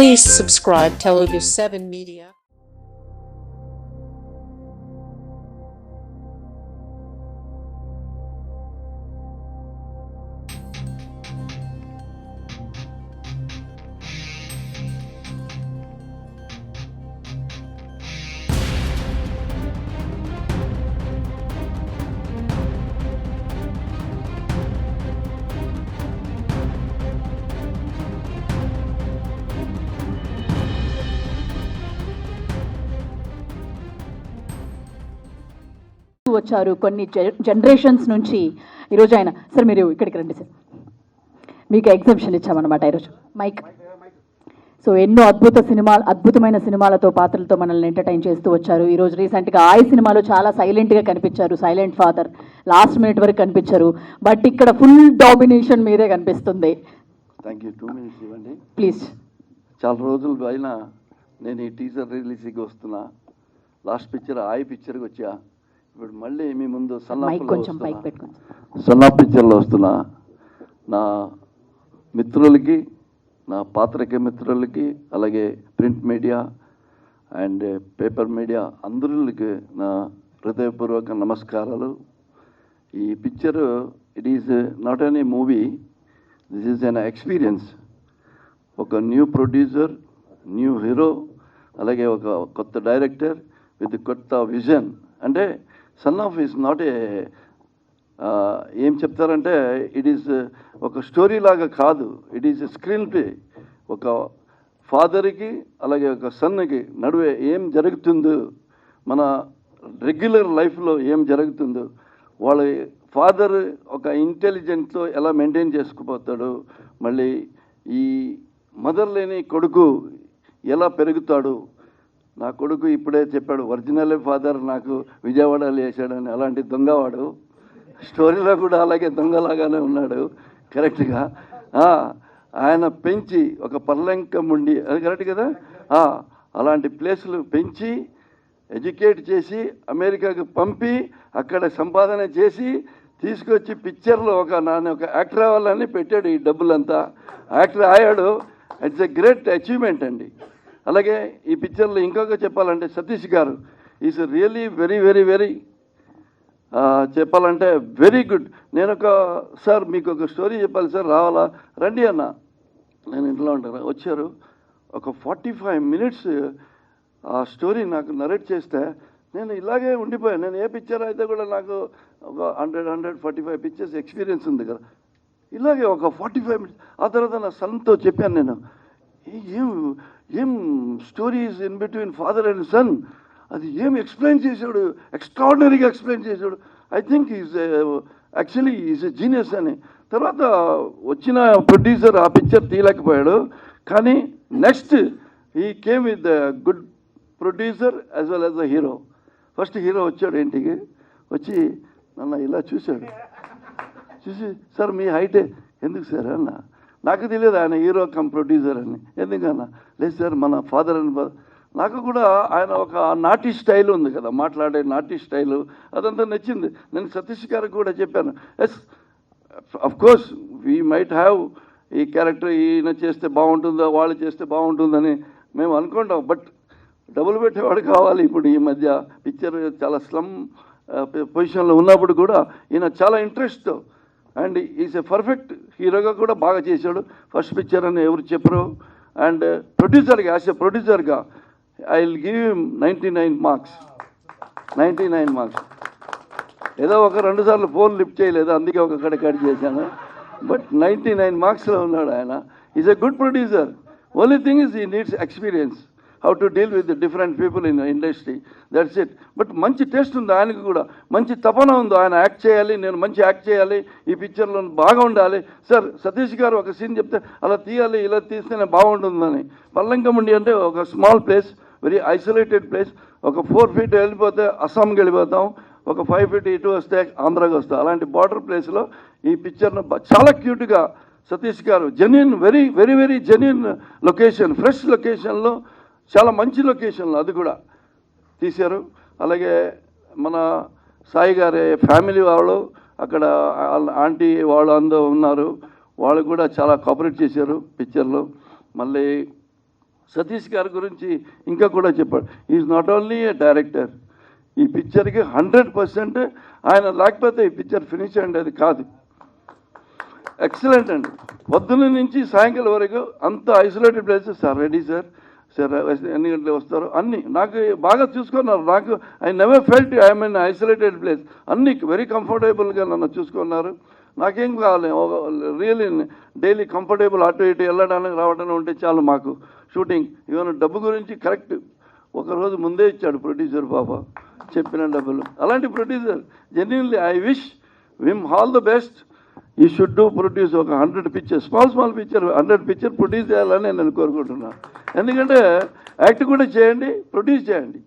Please subscribe Telugu 7 Media. వచ్చారు కొన్ని generations నుంచి. ఈరోజు ఆయన సార్ మీరు ఇక్కడికి రండి సార్, మీకు ఎగ్జిబిషన్ ఇచ్చామన్నమాట ఈరోజు మైక్. సో ఎన్నో అద్భుతమైన సినిమాలతో పాత్రలతో మనల్ని ఎంటర్టైన్ చేస్తూ వచ్చారు. ఈరోజు రీసెంట్గా ఆయి సినిమాలో చాలా సైలెంట్గా కనిపించారు, సైలెంట్ ఫాదర్, లాస్ట్ మినిట్ వరకు కనిపించారు. బట్ ఇక్కడ ఫుల్ డామినేషన్ మీదే కనిపిస్తుంది. Thank you. 2 minutes ఇవ్వండి ప్లీజ్. చాలా రోజులు అయినా నేను ఈ టీజర్ రిలీజ్కి వస్తున్నా. లాస్ట్ పిక్చర్ ఆయి పిక్చర్కి వచ్చా. ఇప్పుడు మళ్ళీ మీ ముందు సన్నా పిక్చర్లో వస్తున్నా. నా మిత్రులకి, నా పాత్రికే మిత్రులకి, అలాగే print media and paper media అందరికి నా హృదయపూర్వక నమస్కారాలు. ఈ picture it is not any movie, this is an experience. ఒక న్యూ ప్రొడ్యూసర్, న్యూ హీరో, అలాగే ఒక కొత్త డైరెక్టర్ విత్ కొత్త విజన్. అంటే son of is not a ఏం చెప్తారంటే ఇట్ ఈస్ ఒక స్టోరీ లాగా కాదు, ఇట్ ఈస్ స్క్రీన్ ప్లే. ఒక ఫాదర్కి అలాగే ఒక సన్కి నడువే ఏం జరుగుతుందో, మన రెగ్యులర్ లైఫ్లో ఏం జరుగుతుందో, వాళ్ళ ఫాదర్ ఒక ఇంటెలిజెంట్తో ఎలా మెయింటైన్ చేసుకుపోతాడు, మళ్ళీ ఈ మదర్ లేని కొడుకు ఎలా పెరుగుతాడు. నా కొడుకు ఇప్పుడే చెప్పాడు, ఒరిజినల్ ఫాదర్ నాకు విజయవాడలో వేసాడని. అలాంటి దొంగవాడు స్టోరీలో కూడా అలాగే దొంగలాగానే ఉన్నాడు కరెక్ట్గా. ఆయన పెంచి ఒక పర్లంకం ఉండి, అది కరెక్ట్ కదా, అలాంటి ప్లేసులు పెంచి ఎడ్యుకేట్ చేసి అమెరికాకు పంపి అక్కడ సంపాదన చేసి తీసుకొచ్చి పిక్చర్లో ఒక యాక్టర్ అవ్వాలని పెట్టాడు. ఈ డబ్బులంతా యాక్టర్ అయ్యాడు. ఇట్స్ ఎ గ్రేట్ అచీవ్మెంట్ అండి. అలాగే ఈ పిక్చర్లో ఇంకొక చెప్పాలంటే సతీష్ గారు is really very very very చెప్పాలంటే వెరీ గుడ్. నేను సార్ మీకు ఒక స్టోరీ చెప్పాలి సార్, రావాలా? రండి అన్న, నేను ఇంట్లో ఉంటాను. వచ్చారు. ఒక 45 minutes ఆ స్టోరీ నాకు నరేట్ చేస్తే నేను ఇలాగే ఉండిపోయాను. నేను ఏ పిక్చర్ అయితే కూడా నాకు ఒక 145 పిక్చర్స్ ఎక్స్పీరియన్స్ ఉంది కదా, ఇలాగే ఒక 45 minutes. ఆ తర్వాత నా సన్తో చెప్పాను నేను, ఏం stories in between father and son, అది ఏం ఎక్స్ప్లెయిన్ చేశాడు, ఎక్స్ట్రాడినరీగా ఎక్స్ప్లెయిన్ చేశాడు. I think actually is a genius అని. తర్వాత వచ్చిన ప్రొడ్యూసర్ ఆ పిక్చర్ తీయలేకపోయాడు. కానీ next he came with the good producer as well as the hero. First hero వచ్చాడు ఇంటికి, వచ్చి నన్ను ఇలా చూశాడు. చూసి సార్ మీ హైటే ఎందుకు సార్ అన్న, నాకు తెలియదు ఆయన హీరో కమ్ ప్రొడ్యూసర్ అని. ఎందుకన్నా? లేదు సార్ మన ఫాదర్ అని. నాకు కూడా ఆయన ఒక నాటి స్టైల్ ఉంది కదా, మాట్లాడే నాటి స్టైలు, అదంతా నచ్చింది. నేను సతీష్ గారికి కూడా చెప్పాను, yes of course we might have ఈ క్యారెక్టర్ ఈయన చేస్తే బాగుంటుందో వాళ్ళు చేస్తే బాగుంటుందని మేము అనుకుంటాం. బట్ డబ్బులు పెట్టేవాడు కావాలి. ఇప్పుడు ఈ మధ్య పిక్చర్ చాలా స్లమ్ పొజిషన్లో ఉన్నప్పుడు కూడా ఈయన చాలా ఇంట్రెస్ట్తో అండ్ ఈజ్ ఎ పర్ఫెక్ట్ హీరోగా కూడా బాగా చేశాడు. ఫస్ట్ పిక్చర్ అని ఎవరు చెప్పరు. అండ్ ప్రొడ్యూసర్గా, యాజ్ ఎ ప్రొడ్యూసర్గా I will give him 99 marks. 99 marks. ఏదో ఒక 2 సార్లు ఫోన్ లిఫ్ట్ చేయలేదు, అందుకే ఒక కట్ చేశాను. బట్ 99 marksలో ఉన్నాడు ఆయన. Is a good producer. Only thing is he needs experience, how to deal with different people in industry, that's it. But మంచి టేస్ట్ ఉంది ఆయనకు కూడా, మంచి తపన ఉంది. ఆయన యాక్ట్ చేయాలి, నేను మంచి యాక్ట్ చేయాలి, ఈ పిక్చర్లో బాగా ఉండాలి. సార్ సతీష్ గారు ఒక సీన్ చెప్తే అలా తీయాలి, ఇలా తీస్తేనే బాగుంటుందని. పల్లంకముండి అంటే ఒక small place, very isolated place. ఒక 4 feet వెళ్ళిపోతే అస్సాంకి వెళ్ళిపోతాం, ఒక 5 feet ఇటు వస్తే ఆంధ్రాకి వస్తాం. అలాంటి బార్డర్ ప్లేస్లో ఈ పిక్చర్ను చాలా క్యూట్గా సతీష్ గారు genuine, very very very genuine location, fresh లొకేషన్లో, చాలా మంచి లొకేషన్లో అది కూడా తీశారు. అలాగే మన సాయి గారి ఫ్యామిలీ వాళ్ళు అక్కడ ఆంటీ వాళ్ళు అందరూ ఉన్నారు, వాళ్ళు కూడా చాలా కోఆపరేట్ చేశారు పిక్చర్లో. మళ్ళీ సతీష్ గారి గురించి ఇంకా కూడా చెప్పాడు. Is not only A director, ఈ పిక్చర్కి 100% ఆయన లేకపోతే ఈ పిక్చర్ ఫినిష్ అండి అది కాదు. ఎక్సలెంట్ అండి. పొద్దున్న నుంచి సాయంకాలం వరకు అంత isolated places. Sir ready sir, sir ఎన్ని గంటలు వస్తారు అన్నీ నాకు బాగా చూసుకున్నారు. నాకు I never felt I'm in isolated place. అన్నీ వెరీ కంఫర్టబుల్గా నన్ను చూసుకున్నారు. నాకేం కావాలి, రియల్లీ డైలీ కంఫర్టబుల్ అటు ఇటు వెళ్ళడానికి రావడానికి ఉంటే చాలు మాకు షూటింగ్. ఈవెన్ డబ్బు గురించి కరెక్ట్ ఒకరోజు ముందే ఇచ్చాడు ప్రొడ్యూసర్ బాబా చెప్పిన డబ్బులు. అలాంటి producer genuinely I wish Vim all the best. ఈ షుడ్ డూ ప్రొడ్యూస్ ఒక 100 picture, small picture 100 picture produce చేయాలని నేను కోరుకుంటున్నాను. ఎందుకంటే యాక్ట్ కూడా చేయండి, ప్రొడ్యూస్ చేయండి.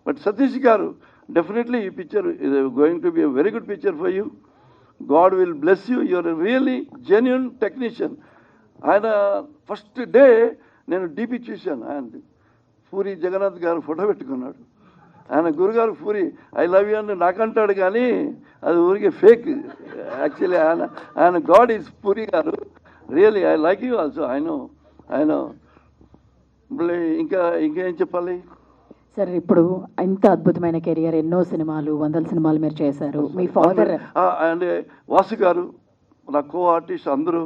బట్ సతీష్ గారు డెఫినెట్లీ ఈ పిక్చర్ ఇది going to be a very good picture for you. God will bless you. You're really genuine technician. ఆయన ఫస్ట్ డే నేను డీపీ చూశాను. ఆయన పూరి జగన్నాథ్ గారు ఫోటో పెట్టుకున్నాడు. ఆయన గురుగారు పూరి ఐ లవ్ యూ అని నాకంటాడు, కానీ అది ఊరికే ఫేక్. యాక్చువల్లీ ఆయన గాడ్ ఈజ్ పూరి గారు. Really I like you also. ఆయన ఇంకేం చెప్పాలి సార్? ఇప్పుడు ఇంత అద్భుతమైన కెరియర్, ఎన్నో సినిమాలు, 100 సినిమాలు మీరు చేశారు. మీ ఫాదర్ అండ్ వాసు గారు, మన కో ఆర్టిస్ట్ అందరూ,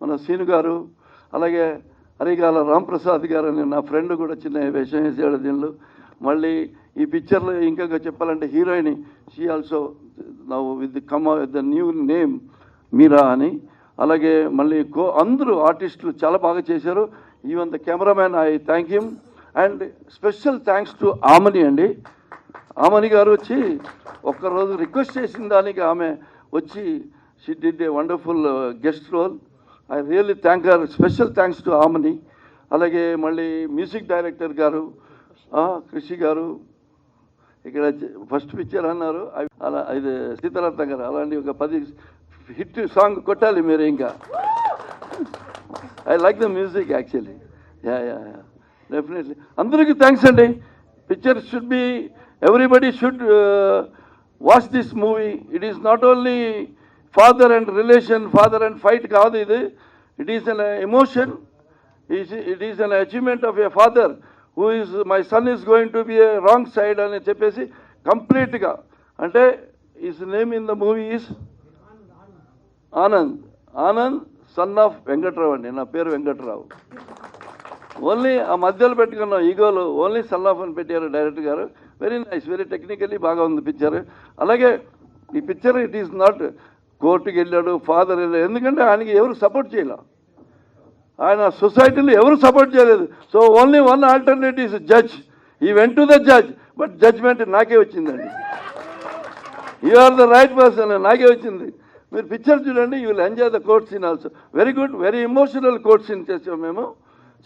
మన సీను గారు, అలాగే అరిగాల రాంప్రసాద్ గారు అని నా ఫ్రెండ్ కూడా చిన్న వేషం వేసాడు దీనిలో. మళ్ళీ ఈ పిక్చర్లో ఇంకా చెప్పాలంటే heroine she also now with come with the new name Meera అని. అలాగే మళ్ళీ అందరూ ఆర్టిస్టులు చాలా బాగా చేశారు. Even the cameraman I thank him. And special thanks to Aamani అండి. ఆమని గారు వచ్చి ఒక్కరోజు రిక్వెస్ట్ చేసిన దానికి ఆమె వచ్చి she did a wonderful guest role. I really thank her. Special thanks to Amani. అలాగే మళ్ళీ మ్యూజిక్ డైరెక్టర్ గారు కృషి గారు. ఇక్కడ ఫస్ట్ పిక్చర్ అన్నారు అలా, ఇది సీతారాం గారు. అలాంటి ఒక 10 హిట్ సాంగ్ కొట్టాలి మీరు ఇంకా. I like the music actually. Yeah definitely అందరికీ థ్యాంక్స్ అండి. Picture should be everybody should watch this movie. It is not only father and relation, father and fight కాదు ఇది. It is an emotion. It is an achievement of a father who is my son is going to B A wrong side అని చెప్పేసి కంప్లీట్గా. అంటే is name in the movie is Anand son of Venkatrao అండి. నా పేరు Venkatrao. Only ఆ మధ్యలో పెట్టుకున్న ఈగోలు ఓన్లీ సన్ ఆఫ్ అని పెట్టారు డైరెక్టర్ గారు. వెరీ నైస్, వెరీ టెక్నికల్లీ బాగా ఉంది పిక్చర్. అలాగే ఈ పిక్చర్ ఇట్ ఈస్ నాట్ కోర్టుకి వెళ్ళాడు, ఫాదర్ వెళ్ళాడు. ఎందుకంటే ఆయనకి ఎవరు సపోర్ట్ చేయలే, ఆయన సొసైటీలో ఎవరు సపోర్ట్ చేయలేదు. So only one alternative is judge. He went to the judge, but judgment నాకే వచ్చిందండి. You are the right person, నాకే వచ్చింది. మీరు పిక్చర్ చూడండి, you will enjoy the court scene also. Very good, very emotional court scene చేసాం మేము,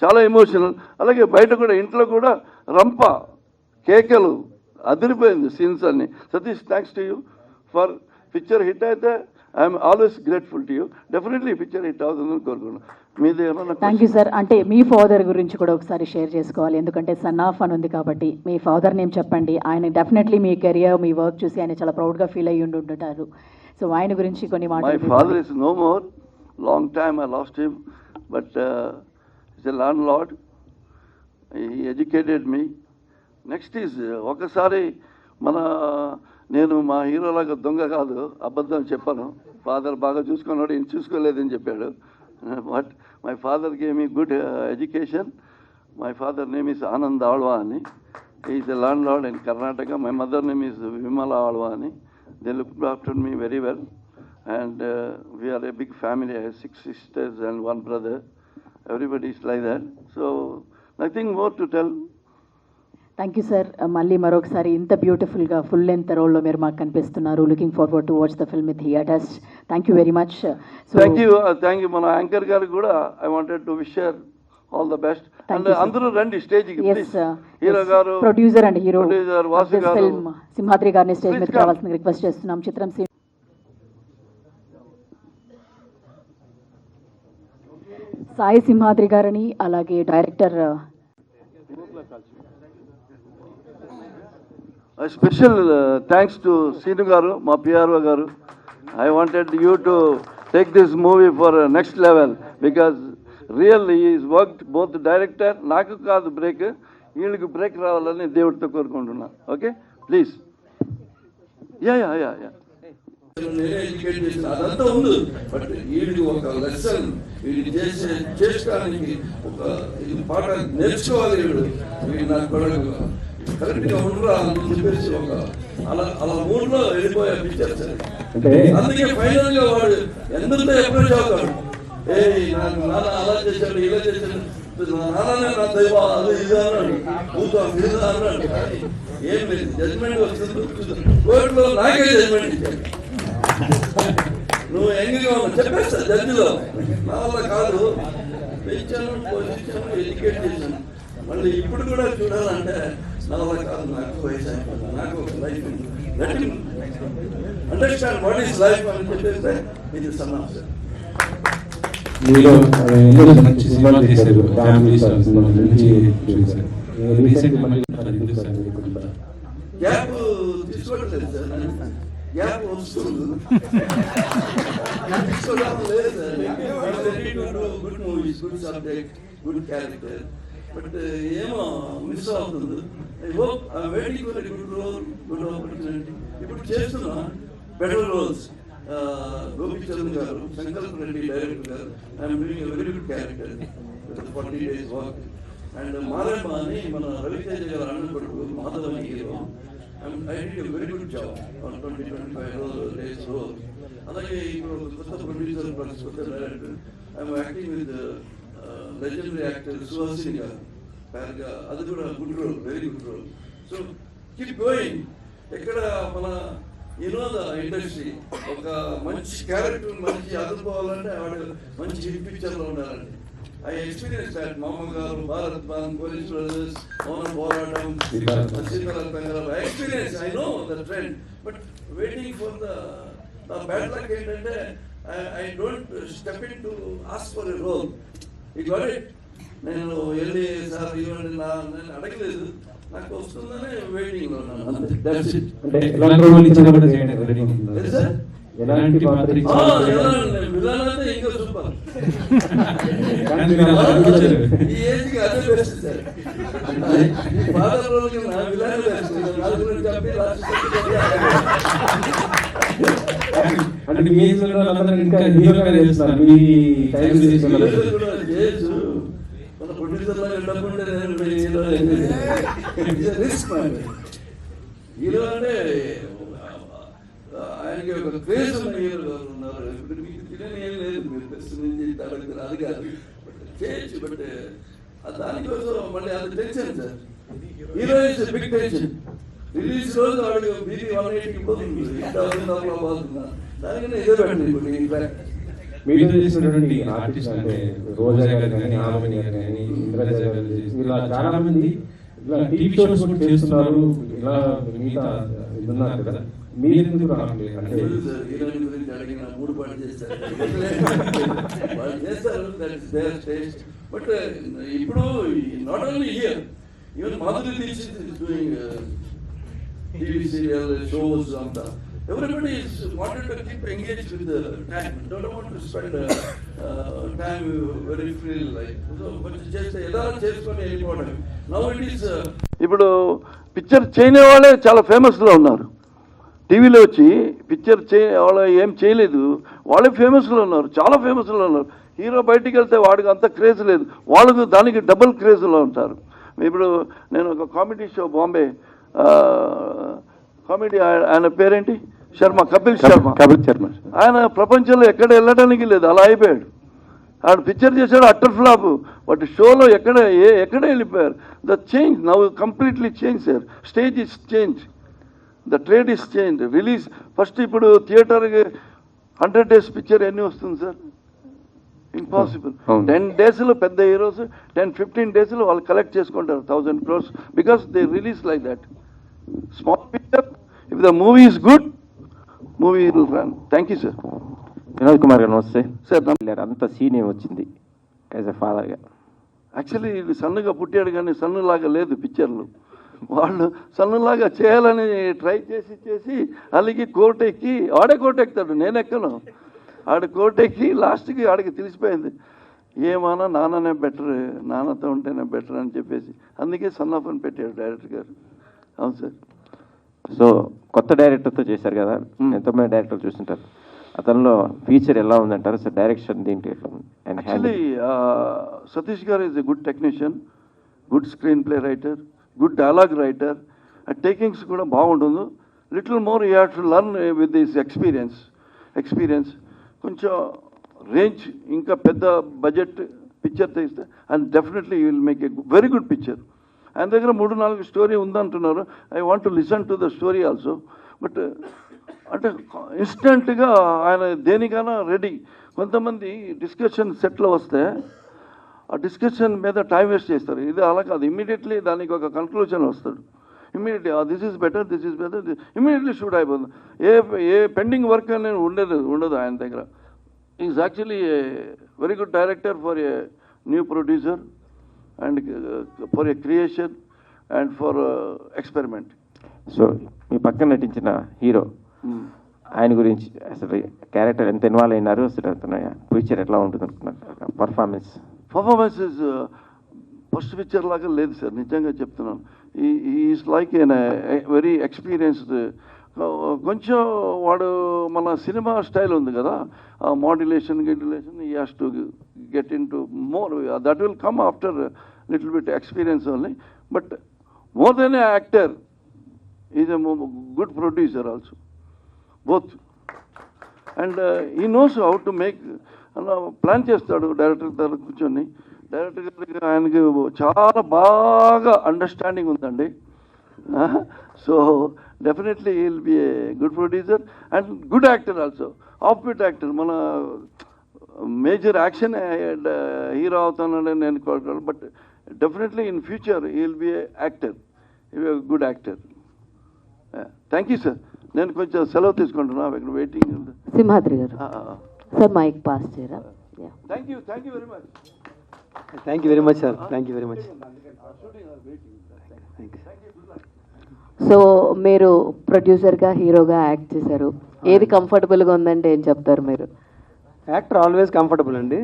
చాలా emotional. అలాగే బయట కూడా ఇంట్లో కూడా రంప కేకలు అదిరిపోయింది సీన్స్ అన్ని. Satish thanks to you for picture hit అయితే I'm always grateful to you. Definitely picture hit అవుతుందని కోరుకున్నాను. మీది ఏమన్నా? Thank you sir. అంటే మీ ఫాదర్ గురించి కూడా ఒకసారి షేర్ చేసుకోవాలి, ఎందుకంటే సన్ ఆఫ్ అని ఉంది కాబట్టి. మీ ఫాదర్ నేమ్ చెప్పండి. ఆయన డెఫినెట్లీ మీ కెరియర్, మీ వర్క్ చూసి ఆయన చాలా ప్రౌడ్గా ఫీల్ అయ్యి ఉంటుంటారు. సో ఆయన గురించి కొన్ని మాటలు. My father is no more. Long time I lost him, but is a landlord. He educated me. Next is ఒకసారి నేను మా హీరోలాగా దొంగ కాదు, అబద్ధం చెప్పాను. ఫాదర్ బాగా చూసుకున్నాడు, ఈయన చూసుకోలేదని చెప్పాడు. But my father gave me good education. My father name is Anand Alva అని. Is a landlord in Karnataka. My mother name is Vimala Alva అని. They look after me very well. And we're a big family. I have 6 sisters and 1 brother. Everybody is like that. So nothing more to tell. Thank you sir. మళ్ళీ మరొకసారి ఇంత బ్యూటిఫుల్గా full length రోల్లో మీరు మాకు కనిపిస్తున్నారు. Looking forward to watch the film with theatres. Thank you very much. Thank you. మన anchor గారికి కూడా I wanted to wish all the best. And అందరూ రండి స్టేజ్కి. హీరో గారు, ప్రొడ్యూసర్ అండ్ హీరో వాసు గారు, ఫిల్మ్ సింహాద్రి గారిని స్టేజ్ మీద రావాల్సిన రిక్వెస్ట్ చేస్తున్నాం. చిత్రం సాయి సింహాద్రి గారిని, అలాగే director special thanks to Seenu గారు, మా పిఆర్ఓ గారు. I wanted you to take this movie for next level, because real is work both director. నాకు కాదు బ్రేక్, వీళ్ళకి బ్రేక్ రావాలని దేవుడితో కోరుకుంటున్నా. Okay please. Yeah yeah yeah yeah నేనే ఎడ్యుకేట్ చేసిన అదంతా ఉంది. బట్ వీడికి ఒక లెసన్ వీడి చేసుకోవడానికి ఒక ఇది పాట నేర్చుకోవాలి. వీడు నాకు కూడా కరెక్ట్ గా ఉండరా అని చెప్పేసి ఒక అలా మూడ్లో వెళ్ళిపోయే పిక్చర్స్. అందుకే ఫైనల్ గా వాడు ఎందుకంటే అప్రోచ్ అవుతాడు. నాకు నాన్న అలా చేశాడు ఇలా చేశాడు, నాన్ననే నా దైవం అది ఇది అన్నాడు, భూతం ఇది అన్నాడు. ఏం లేదు, జడ్జ్మెంట్ వస్తుంది కోర్టులో నాకే జడ్జ్మెంట్ ఇచ్చాడు. నువ్వు ఎంగగా ఉన్నావు చెప్పేస్తా జడ్జిలో, నా వల్ల కాదు. పెంచాను, పోషించాను, ఎడ్యుకేట్ చేశాను. మళ్ళీ ఇప్పుడు కూడా చూడాలంటే నా వల్ల కాదు, నాకు వయసు అయిపోయింది, నాకు ఒక లైఫ్ ఉంది. అండర్స్టాండ్ వాట్ ఈస్ లైఫ్ అని చెప్పేస్తే ఇది సమాజం. మీరు ఎన్నో మంచి సినిమాలు చేశారు, ఫ్యామిలీ సినిమాలు నుంచి చూశారు. రీసెంట్ మళ్ళీ గ్యాప్ తీసుకోవట్లేదు సార్, గ్యాప్ వస్తుంది తీసుకోవడం లేదు sir. Good movies, good subject, good character, but ఏమో మిస్ అవుతుంది. I hope I waiting for a good role, good opportunity. ఇప్పుడు చేస్తున్నా బెటర్ రోల్స్. గోపిచంద్ గారు, సంకల్ప్ రెడ్డి డైరెక్టర్ గారు, I'm doing a very good character with 40 days work. And Maramma అని మన రవితేజ గారు అన్న కొడుకు మాధవ్ అని hero. I did a very good job on 20-25 days role. అలాగే ఇప్పుడు కొత్త ప్రొడ్యూసర్ ప్లస్ కొత్త director, I'm acting with legendary actor Suhasini గారు పేరుగా, అది కూడా good role, very good role. So keep going. ఎక్కడ మన ద ఇండస్ట్రీ ఒక మంచి క్యారెక్టర్ మంచి అదుపుకోవాలంటే వాడు మంచి హిట్ పిక్చర్లో ఉండాలండి. I experience that. Mama Garu, Bharat Bandh, police brothers, Mouna Poratam, Sitaram, I experience, I know the trend. But waiting for the bad luck ఏంటంటే I don't step in to ask for a role. He got it. నేను వెళ్ళి sir ఇవ్వండి నేను అడగలేదు, నాకు వస్తుందని వెయిటింగ్ లో ఉన్నాను. అంటే ఎలాంటి రోల్ ఇచ్చినా కూడా చేయండి, ఎలాంటి పాత్ర విధానంటే ఇంకా సూపర్. ఈ ఏజ్ కి అదే బెస్ట్ సార్. ఈ ఫాదర్ రోల్ కి నా విధానం బెస్ట్. చెప్పి అంటే మీ ఇంకా హీరోగా చేస్తున్నారు, మీ టైం చేసు మన ప్రొడ్యూసర్ లాగా ఉండకుంటే రిస్క్ హీరో అంటే ఆయనకి ఒక క్రేజ్ ఉన్న హీరో గారు ఉన్నారు. ఇప్పుడు మీకు తెలియని ఏం లేదు, మీరు ప్రశ్నించి అడుగుతారు, అది కాదు. బట్ చేయొచ్చు. బట్ దానికోసం మళ్ళీ అది tension sir. Hero is big tension. Release రోజు వాడికి బీపీ 180కి పోతుంది, పోతున్నా. దానికన్నా ఇదే పెట్టండి. మీరు చేసినటువంటి ఆర్టిస్ట్ అంటే రోజా గారు కానీ, ఆమెని గారు కానీ, ఇంద్రజ గారు, ఇలా చాలా మంది ఇలా టీవీ షోస్ కూడా చేస్తున్నారు. ఇలా మిగతా ఉన్నారు కదా, మీరు ఎందుకు రావట్లేదు? అంటే హీరోయిన్ గురించి అడిగిన 3 పాటలు చేస్తారు, వాళ్ళు చేస్తారు. బట్ ఇప్పుడు not only here, even Madhuri Dixit is doing TV serial shows అంతా. Everybody is wanted to keep engaged with the time. Don't want to spend time very free like. So, but just ఎలా చేసుకొని వెళ్ళిపోవడం. Now it is. ఇప్పుడు picture చేయని వాళ్ళే చాలా ఫేమస్లో ఉన్నారు. టీవీలో వచ్చి పిక్చర్ వాళ్ళు ఏం చేయలేదు, వాళ్ళే ఫేమస్లో ఉన్నారు, చాలా ఫేమస్లో ఉన్నారు. హీరో బయటికి వెళ్తే వాడికి అంత క్రేజ్ లేదు, వాళ్ళకు దానికి డబుల్ క్రేజ్లో ఉంటారు. ఇప్పుడు నేను ఒక కామెడీ షో బాంబే కామెడీ, ఆయన పేరేంటి, శర్మ, కపిల్ శర్మ. ఆయన ప్రపంచంలో ఎక్కడ వెళ్ళడానికి లేదు, అలా అయిపోయాడు. ఆడ పిక్చర్ చేశాడు, అట్టర్ ఫ్లాప్. బట్ షోలో ఎక్కడ వెళ్ళిపోయారు. The change now completely change sir. Stage is change, the trade is change. Release first ఇప్పుడు థియేటర్కి 100 days పిక్చర్ ఎన్ని వస్తుంది సార్? ఇంపాసిబుల్. 10 daysలో పెద్ద హీరోస్ 10-15 daysలో వాళ్ళు కలెక్ట్ చేసుకుంటారు 1000 crores because they release like that. Small picture, if the movie is good, movie will run. Thank you sir. Vinod Kumar గారు నమస్తే sir. అంత సీన్ వచ్చింది యాజ్ ఎ ఫాదర్గా. యాక్చువల్లీ ఇది సన్నగా పుట్టాడు కానీ సన్నులాగా లేదు పిక్చర్లు. వాళ్ళు సన్నులాగా చేయాలని ట్రై చేసి అలిగి కోర్టు ఎక్కి, ఆడే కోర్టు ఎక్కుతాడు, నేను ఎక్కను. ఆడ కోర్టు ఎక్కి లాస్ట్కి ఆడికి తెలిసిపోయింది ఏమన్నా నాన్ననే బెటర్, నాన్నతో ఉంటేనే బెటర్ అని చెప్పేసి అందుకే సన్ ఆఫ్ అని పెట్టాడు డైరెక్టర్ గారు. అవును సార్. సో కొత్త డైరెక్టర్తో చేశారు కదా, ఎంతోమంది డైరెక్టర్ చూస్తుంటారు, అతనిలో ఫీచర్ ఎలా ఉందంటారు సార్? డైరెక్షన్ దీంట్లో ఎట్లా ఉంది? అండ్ యాక్చువల్లీ సతీష్ గారు is a good technician, good screen play writer, good dialogue writer. Takings కూడా బాగుంటుంది. Little more you have to learn with this experience. కొంచెం రేంజ్ ఇంకా పెద్ద బడ్జెట్ పిక్చర్ తీస్తే and definitely you will make a very good picture. ఆయన దగ్గర 3-4 story ఉందంటున్నారు. I want to listen to the story also. But అంటే ఇన్స్టెంట్గా ఆయన దేనికైనా రెడీ. కొంతమంది డిస్కషన్ సెట్లో వస్తే ఆ డిస్కషన్ మీద టైం వేస్ట్ చేస్తారు. ఇది అలా కాదు, ఇమ్మీడియట్లీ దానికి ఒక కన్క్లూజన్ వస్తాడు. Immediately this is better, immediately shoot అయిపోతుంది. ఏ పెండింగ్ వర్క్ అనేది ఉండదు ఆయన దగ్గర. Is actually a very good director for a new producer and for a creation and for experiment. So మీ పక్కన నటించిన హీరో, ఆయన గురించి అసలు క్యారెక్టర్ ఎంత ఇన్వాల్వ్ అయినారు, అసలు అతను ఫ్యూచర్ ఎట్లా ఉంటుంది అనుకున్నారు? పర్ఫార్మెన్స్ ఇస్ ఫస్ట్ పిక్చర్ లాగా లేదు సార్, నిజంగా చెప్తున్నాను. Is like an very experienced. కొంచెం వాడు మన సినిమా స్టైల్ ఉంది కదా, modulation he has to get into more. That will come after little bit experience only. But more than a actor is a good producer also, both. And he knows how to make. Plan చేస్తాడు director దగ్గర కూర్చొని. Director గారికి ఆయనకి చాలా బాగా understanding ఉందండి. So definitely he will be a good producer and good actor also, of bit actor. మన major action hero అవుతానని నేను కోరుకోవాలి. But definitely in future he will be A actor, good actor. Thank you sir. నేను కొంచెం సెలవు తీసుకుంటున్నా, ఇక్కడ waiting. Simhadri గారు సార్ మైక్ పాస్ చేయరా? Thank you very much. Thank you very much sir, thank you very much. So మీరు ప్రొడ్యూసర్గా హీరోగా యాక్ట్ చేశారు, ఏది కంఫర్టబుల్గా ఉందంటే ఏం చెప్తారు మీరు? యాక్టర్ ఆల్వేస్ కంఫర్టబుల్ అండి.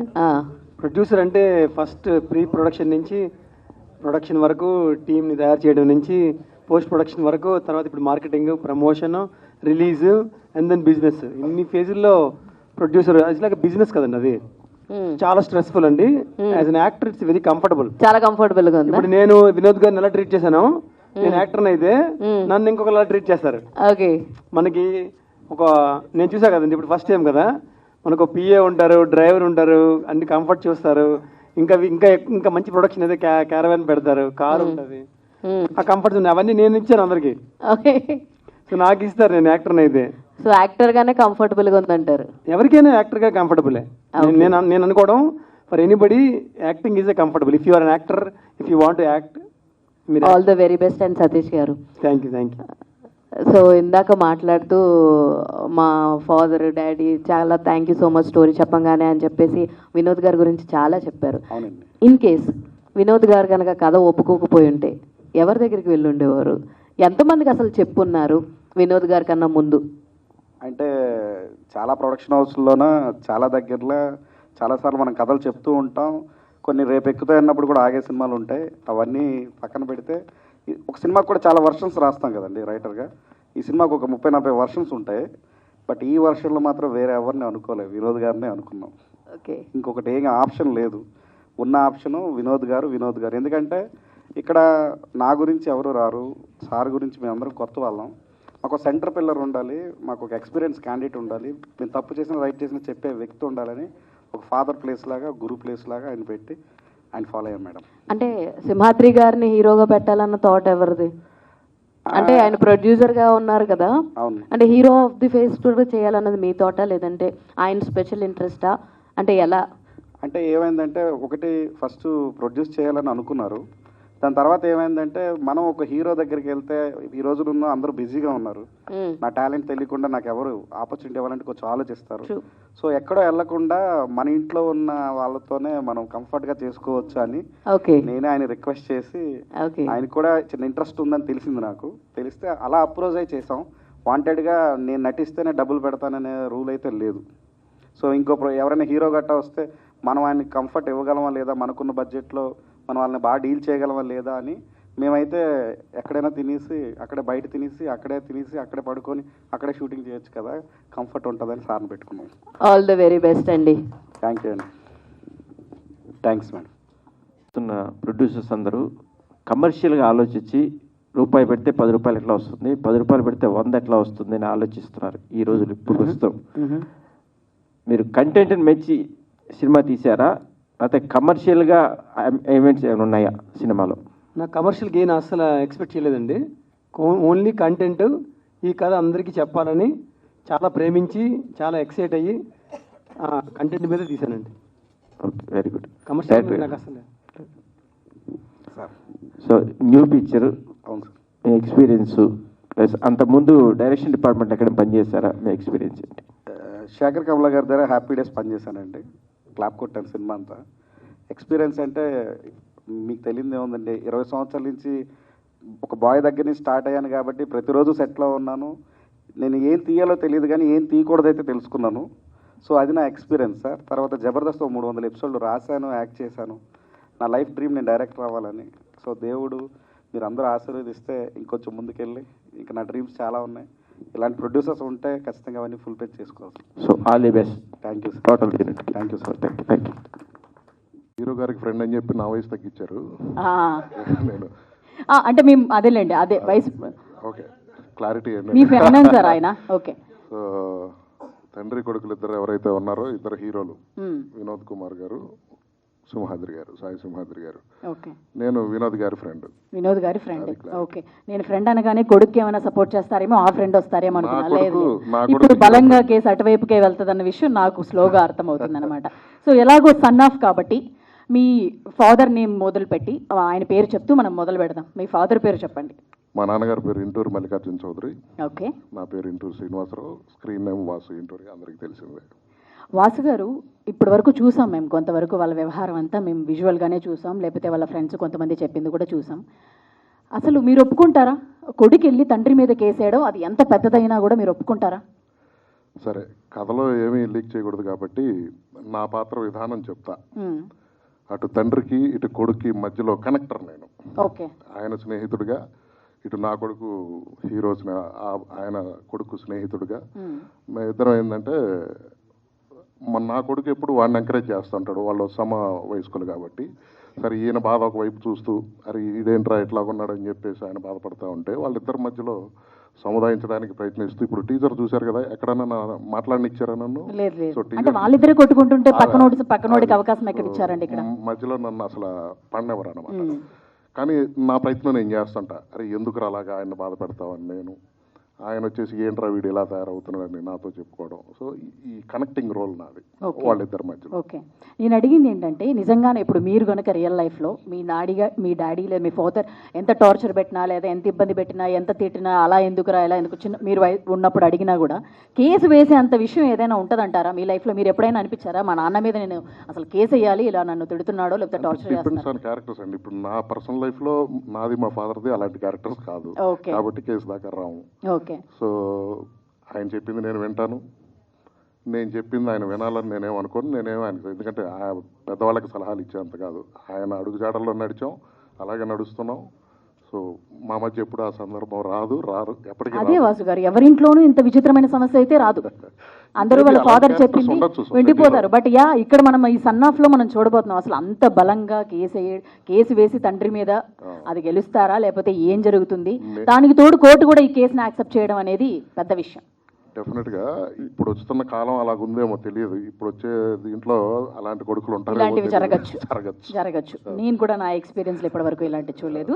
ప్రొడ్యూసర్ అంటే ఫస్ట్ ప్రీ ప్రొడక్షన్ నుంచి ప్రొడక్షన్ వరకు, టీమ్ని తయారు చేయడం నుంచి పోస్ట్ ప్రొడక్షన్ వరకు, తర్వాత ఇప్పుడు marketing, promotion, release and then business, ఇన్ని ఫేజుల్లో ప్రొడ్యూసర్ అది లాగా బిజినెస్ కదండి. అది చాలా స్ట్రెస్ఫుల్ అండి. As an actor it's very comfortable, చాలా కంఫర్టబుల్ గా ఉంది. ఇప్పుడు నేను వినోద్ గారిని ఎలా ట్రీట్ చేశాను, నేను యాక్టర్ అయితే నన్ను ఇంకొకలా ట్రీట్ చేస్తారు. ఓకే, మనకి ఒక నేను చూసా కదండి, ఇప్పుడు ఫస్ట్ టైం కదా, మనకు పిఏ ఉంటారు, డ్రైవర్ ఉంటారు, అన్ని కంఫర్ట్ చూస్తారు. ఇంకా ఇంకా ఇంకా మంచి ప్రొడక్షన్ అయితే క్యారవాన్ పెడతారు, కారు ఉంటుంది, ఆ కంఫర్ట్స్ ఉన్నాయి. అవన్నీ నేను ఇచ్చాను అందరికి. ఓకే, సో నాకు ఇస్తారు, నేను యాక్టర్ అయితే. సో యాక్టర్ గానే కంఫర్టబుల్ గా ఉందంటారు? ఎవరికైనా యాక్టర్ గా కంఫర్టబుల్. నేను అనుకోవడం for anybody acting is a comfortable. If you are an actor, if you want to act, all the very best. And Satish గారు, థ్యాంక్ యూ. సో ఇందాక మాట్లాడుతూ మా ఫాదర్, డాడీ చాలా thank you so much story చెప్పంగానే అని చెప్పేసి వినోద్ గారి గురించి చాలా చెప్పారు. ఇన్ కేస్ వినోద్ గారు కనుక కథ ఒప్పుకోకపోయి ఉంటే ఎవరి దగ్గరికి వెళ్ళి ఉండేవారు? ఎంతమందికి అసలు చెప్పున్నారు వినోద్ గారి కన్నా ముందు? అంటే చాలా ప్రొడక్షన్ హౌస్లోన చాలా దగ్గరలో చాలాసార్లు మనం కథలు చెప్తూ ఉంటాం. కొన్ని రేపు ఎక్కుతాయి అన్నప్పుడు కూడా ఆగే సినిమాలు ఉంటాయి. అవన్నీ పక్కన పెడితే ఒక సినిమాకి కూడా చాలా వర్షన్స్ రాస్తాం కదండి రైటర్గా. ఈ సినిమాకు ఒక 30-40 వర్షన్స్ ఉంటాయి. బట్ ఈ వర్షన్లో మాత్రం వేరే ఎవరిని అనుకోలేదు, వినోద్ గారినే అనుకున్నాం. ఓకే, ఇంకొకటి ఏం ఆప్షన్ లేదు. ఉన్న ఆప్షను వినోద్ గారు. ఎందుకంటే ఇక్కడ నా గురించి ఎవరు రారు, సార్ గురించి మేమందరం కొత్త వాళ్ళం. మాకు సెంటర్ పిల్లర్ ఉండాలి, మాకు ఒక ఎక్స్పీరియన్స్ క్యాండిడేట్ ఉండాలి, మేము తప్పు చేసిన రైట్ చేసిన చెప్పే వ్యక్తి ఉండాలని ఒక ఫాదర్ ప్లేస్ లాగా, గురు ప్లేస్ లాగా ఆయన పెట్టి ఆయన ఫాలో అయ్యాం మేడం. అంటే సింహాద్రి గారిని హీరోగా పెట్టాలన్న థాట్ ఎవరిది? అంటే ఆయన ప్రొడ్యూసర్ గా ఉన్నారు కదా, అవును. అంటే హీరో ఆఫ్ ది ఫేస్ కూడా చేయాలన్నది మీ థాటా, లేదంటే ఆయన స్పెషల్ ఇంట్రెస్టా? అంటే ఎలా? అంటే ఏమైందంటే ఒకటి ఫస్ట్ ప్రొడ్యూస్ చేయాలని అనుకున్నారు. దాని తర్వాత ఏమైందంటే మనం ఒక హీరో దగ్గరికి వెళ్తే ఈ రోజులున్న అందరూ బిజీగా ఉన్నారు. నా టాలెంట్ తెలియకుండా నాకు ఎవరు ఆపర్చునిటీ ఇవ్వాలంటే కొంచెం ఆలోచిస్తారు. సో ఎక్కడో వెళ్లకుండా మన ఇంట్లో ఉన్న వాళ్ళతోనే మనం కంఫర్ట్ గా చేసుకోవచ్చు అని నేనే ఆయన రిక్వెస్ట్ చేసి, ఆయనకు కూడా చిన్న ఇంట్రెస్ట్ ఉందని తెలిసింది నాకు. తెలిస్తే అలా అప్రోచ్ అయి చేసాం. వాంటెడ్ గా నేను నటిస్తేనే డబ్బులు పెడతాననే రూల్ అయితే లేదు. సో ఎవరైనా హీరో గట్టా వస్తే మనం ఆయనకి కంఫర్ట్ ఇవ్వగలమా లేదా, మనకున్న బడ్జెట్లో మనం వాళ్ళని బాగా డీల్ చేయగలమా లేదా అని. మేమైతే ఎక్కడైనా తినేసి అక్కడే బయట తినేసి అక్కడే పడుకొని అక్కడే షూటింగ్ చేయొచ్చు కదా, కంఫర్ట్ ఉంటుందని సార్ని పెట్టుకున్నాం. ఆల్ ద వెరీ బెస్ట్ అండి. థ్యాంక్ యూ అండి. Thanks madam. ప్రొడ్యూసర్స్ అందరూ కమర్షియల్గా ఆలోచించి రూపాయి పెడితే 10 రూపాయలు ఎట్లా వస్తుంది, 10 రూపాయలు పెడితే 100 ఎట్లా వస్తుంది అని ఆలోచిస్తున్నారు ఈ రోజులు. ఇప్పుడు ప్రస్తుతం మీరు కంటెంట్ని మెచ్చి సినిమా తీసారా, లేకపోతే కమర్షియల్గా ఈవెంట్స్ ఏమైనా ఉన్నాయా సినిమాలో? నాకు కమర్షియల్ గెయిన్ అసలు ఎక్స్పెక్ట్ చేయలేదండి. ఓన్లీ కంటెంట్, ఈ కథ అందరికీ చెప్పాలని చాలా ప్రేమించి చాలా ఎక్సైట్ అయ్యి కంటెంట్ మీద తీశానండి. Okay, very good. కమర్షియల్ నాకు అసలు. సో న్యూ పిక్చర్, అవును సార్. మీ ఎక్స్పీరియన్స్ ప్లస్ అంతకుముందు డైరెక్షన్ డిపార్ట్మెంట్ ఎక్కడ పనిచేస్తారా, మీ ఎక్స్పీరియన్స్ ఏంటి? శేఖర్ కమల గారి దగ్గర హ్యాపీ డేస్ పనిచేశానండి. క్లాప్ కొట్టాను సినిమా అంతా. ఎక్స్పీరియన్స్ అంటే మీకు తెలియదు ఏముందండి, 20 సంవత్సరాల నుంచి ఒక బాయ్ దగ్గర నుంచి స్టార్ట్ అయ్యాను కాబట్టి ప్రతిరోజు సెట్లో ఉన్నాను. నేను ఏం తీయాలో తెలియదు కానీ ఏం తీయకూడదైతే తెలుసుకున్నాను. సో అది నా ఎక్స్పీరియన్స్ సార్. తర్వాత జబర్దస్త్ 300 ఎపిసోడ్లు రాశాను, యాక్ట్ చేశాను. నా లైఫ్ డ్రీమ్ నేను డైరెక్టర్ అవ్వాలని. సో దేవుడు మీరు అందరూ ఆశీర్వదిస్తే ఇంకొంచెం ముందుకెళ్ళి ఇంకా నా డ్రీమ్స్ చాలా ఉన్నాయి. ఇలాంటి ప్రొడ్యూసర్స్ ఉంటే ఖచ్చితంగా అవన్నీ ఫుల్ఫిల్ చేసుకోవచ్చు. So all the best. Thank you sir. Total thank you sir. Thank you. Hero గారికి ఫ్రెండ్ అని చెప్పి నా వయసు తగ్గించారు. నేను అంటే మేము అదేలేండి, అదే వయసు. ఓకే, క్లారిటీ మీ ఫ్యాన్ సార్ ఆయన. ఓకే. సో తండ్రి కొడుకులు ఇద్దరు ఎవరైతే ఉన్నారో, ఇద్దరు హీరోలు, వినోద్ కుమార్ గారు, సింహాద్రి గారు, సాయి సింహాద్రి గారు. ఓకే. నేను వినోద్ గారి ఫ్రెండ్. వినోద్ గారి ఫ్రెండ్. ఓకే. నేను ఫ్రెండ్ అనగానే కొడుకు ఏమైనా సపోర్ట్ చేస్తారేమో, ఆ ఫ్రెండ్ వస్తారేమో అనుకున్నా. లేదు, ఇప్పుడు బలంగా కేసు అటువైపుకే వెళ్తుందన్న విషయం నాకు స్లోగా అర్థమవుతుంది అనమాట. సో ఎలాగో సన్ ఆఫ్ కాబట్టి మీ ఫాదర్ నేమ్ మొదలుపెట్టి ఆయన పేరు చెప్తూ మనం మొదలు పెడదాం. మీ ఫాదర్ పేరు చెప్పండి. మా నాన్నగారి పేరు ఇంటూరు మల్లికార్జున చౌదరి. ఓకే. నా పేరు ఇంటూరు శ్రీనివాసరావు. స్క్రీన్ నేమ్ వాసు ఇంటూరి, అందరికీ తెలిసిందే. వాసు గారు, ఇప్పటి వరకు చూసాం మేము కొంతవరకు వాళ్ళ వ్యవహారం అంతా మేము విజువల్గానే చూసాం, లేకపోతే వాళ్ళ ఫ్రెండ్స్ కొంతమంది చెప్పింది కూడా చూసాం. అసలు మీరు ఒప్పుకుంటారా కొడుకు వెళ్ళి తండ్రి మీద కేసేయడం అది ఎంత పెద్దదైనా కూడా మీరు ఒప్పుకుంటారా? సరే, కథలో ఏమీ లీక్ చేయకూడదు కాబట్టి నా పాత్ర విధానం చెప్తా. అటు తండ్రికి ఇటు కొడుక్కి మధ్యలో కనెక్టర్ నేను. ఓకే. ఆయన స్నేహితుడిగా, ఇటు నా కొడుకు హీరో ఆయన కొడుకు స్నేహితుడిగా మా ఇద్దరం ఏంటంటే, నా కొడుకు ఎప్పుడు వాడిని ఎంకరేజ్ చేస్తుంటాడు, వాళ్ళు సమ వయస్కులు కాబట్టి. సరే, ఈయన బాధ ఒకవైపు చూస్తూ అరే ఈడేంట్రా ఎట్లాగున్నాడు అని చెప్పేసి ఆయన బాధపడుతూ ఉంటే వాళ్ళిద్దరి మధ్యలో సముదాయించడానికి ప్రయత్నిస్తూ, ఇప్పుడు టీజర్ చూశారు కదా, ఎక్కడన్నా మాట్లాడనిచ్చారా నన్ను? సో వాళ్ళిద్దరే కొట్టుకుంటుంటే పక్కనోడికి అవకాశం ఎక్కడ ఇచ్చారండి? ఇక్కడ మధ్యలో నన్ను అసలు పడినెవరు అనమాట. కానీ నా ప్రయత్నం నేను చేస్తుంటా, అరే ఎందుకు అలాగా ఆయన బాధ పెడతావని. నేను ఆయన వచ్చేసి ఏంట్రా వీడు ఇలా తయారవుతున్నాడని నాతో చెప్పుకోవడం. సో ఈ కనెక్టింగ్ రోల్ నాది వాళ్ళిద్దరి మధ్యలో. ఓకే. నేను అడిగింది ఏంటంటే, నిజంగానే ఇప్పుడు మీరు కనుక రియల్ లైఫ్లో మీ డాడీ లేదా మీ ఫాదర్ ఎంత టార్చర్ పెట్టినా, లేదా ఎంత ఇబ్బంది పెట్టినా, ఎంత తిట్టినా, అలా ఎందుకురా ఇలా ఎందుకు చిన్న మీరు ఉన్నప్పుడు అడిగినా కూడా కేసు వేసే అంత విషయం ఏదైనా ఉంటుందంటారా మీ లైఫ్లో? మీరు ఎప్పుడైనా అనిపించారా మా నాన్న మీద నేను అసలు కేసు వేయాలి, ఇలా నన్ను తిడుతున్నాడో లేకపోతే టార్చర్ చేస్తున్నాడో? క్యారెక్టర్స్ అండి. ఇప్పుడు నా పర్సనల్ లైఫ్లో నాది మా ఫాదర్ది అలాంటి క్యారెక్టర్స్ కాదు కాబట్టి కేసు దాకా రాము. సో ఆయన చెప్పింది నేను వింటాను, నేను చెప్పింది ఆయన వినాలని నేనేమనుకోను. ఆయనకు, ఎందుకంటే పెద్దవాళ్ళకి సలహాలు ఇచ్చేంత కాదు. ఆయన అడుగుజాడల్లో నడిచాం, అలాగే నడుస్తున్నాం. సో మా మధ్య ఎప్పుడు ఆ సందర్భం రారు ఎప్పటికీ. అదే వాసు గారు, ఎవరింట్లోనూ ఇంత విచిత్రమైన సమస్య అయితే రాదు. అందరూ వాళ్ళ ఫాదర్ చెప్పింది విండిపోతారు. బట్ ఇక్కడ మనం ఈ సన్ ఆఫ్ లో మనం చూడబోతున్నాం, అసలు అంత బలంగా కేసు వేసి తండ్రి మీద అది గెలుస్తారా, లేకపోతే ఏం జరుగుతుంది? దానికి తోడు కోర్టు కూడా ఈ కేసుని యాక్సెప్ట్ చేయడం అనేది పెద్ద విషయం. డెఫినెట్గా ఇప్పుడు వస్తున్న కాలం అలాగుందేమో తెలియదు. ఇప్పుడు వచ్చే దీంట్లో అలాంటి కొడుకులు ఉంటారు, ఇలాంటివి జరగచ్చు. నేను కూడా నా ఎక్స్పీరియన్స్ ఇప్పటి వరకు ఇలాంటి చూడలేదు.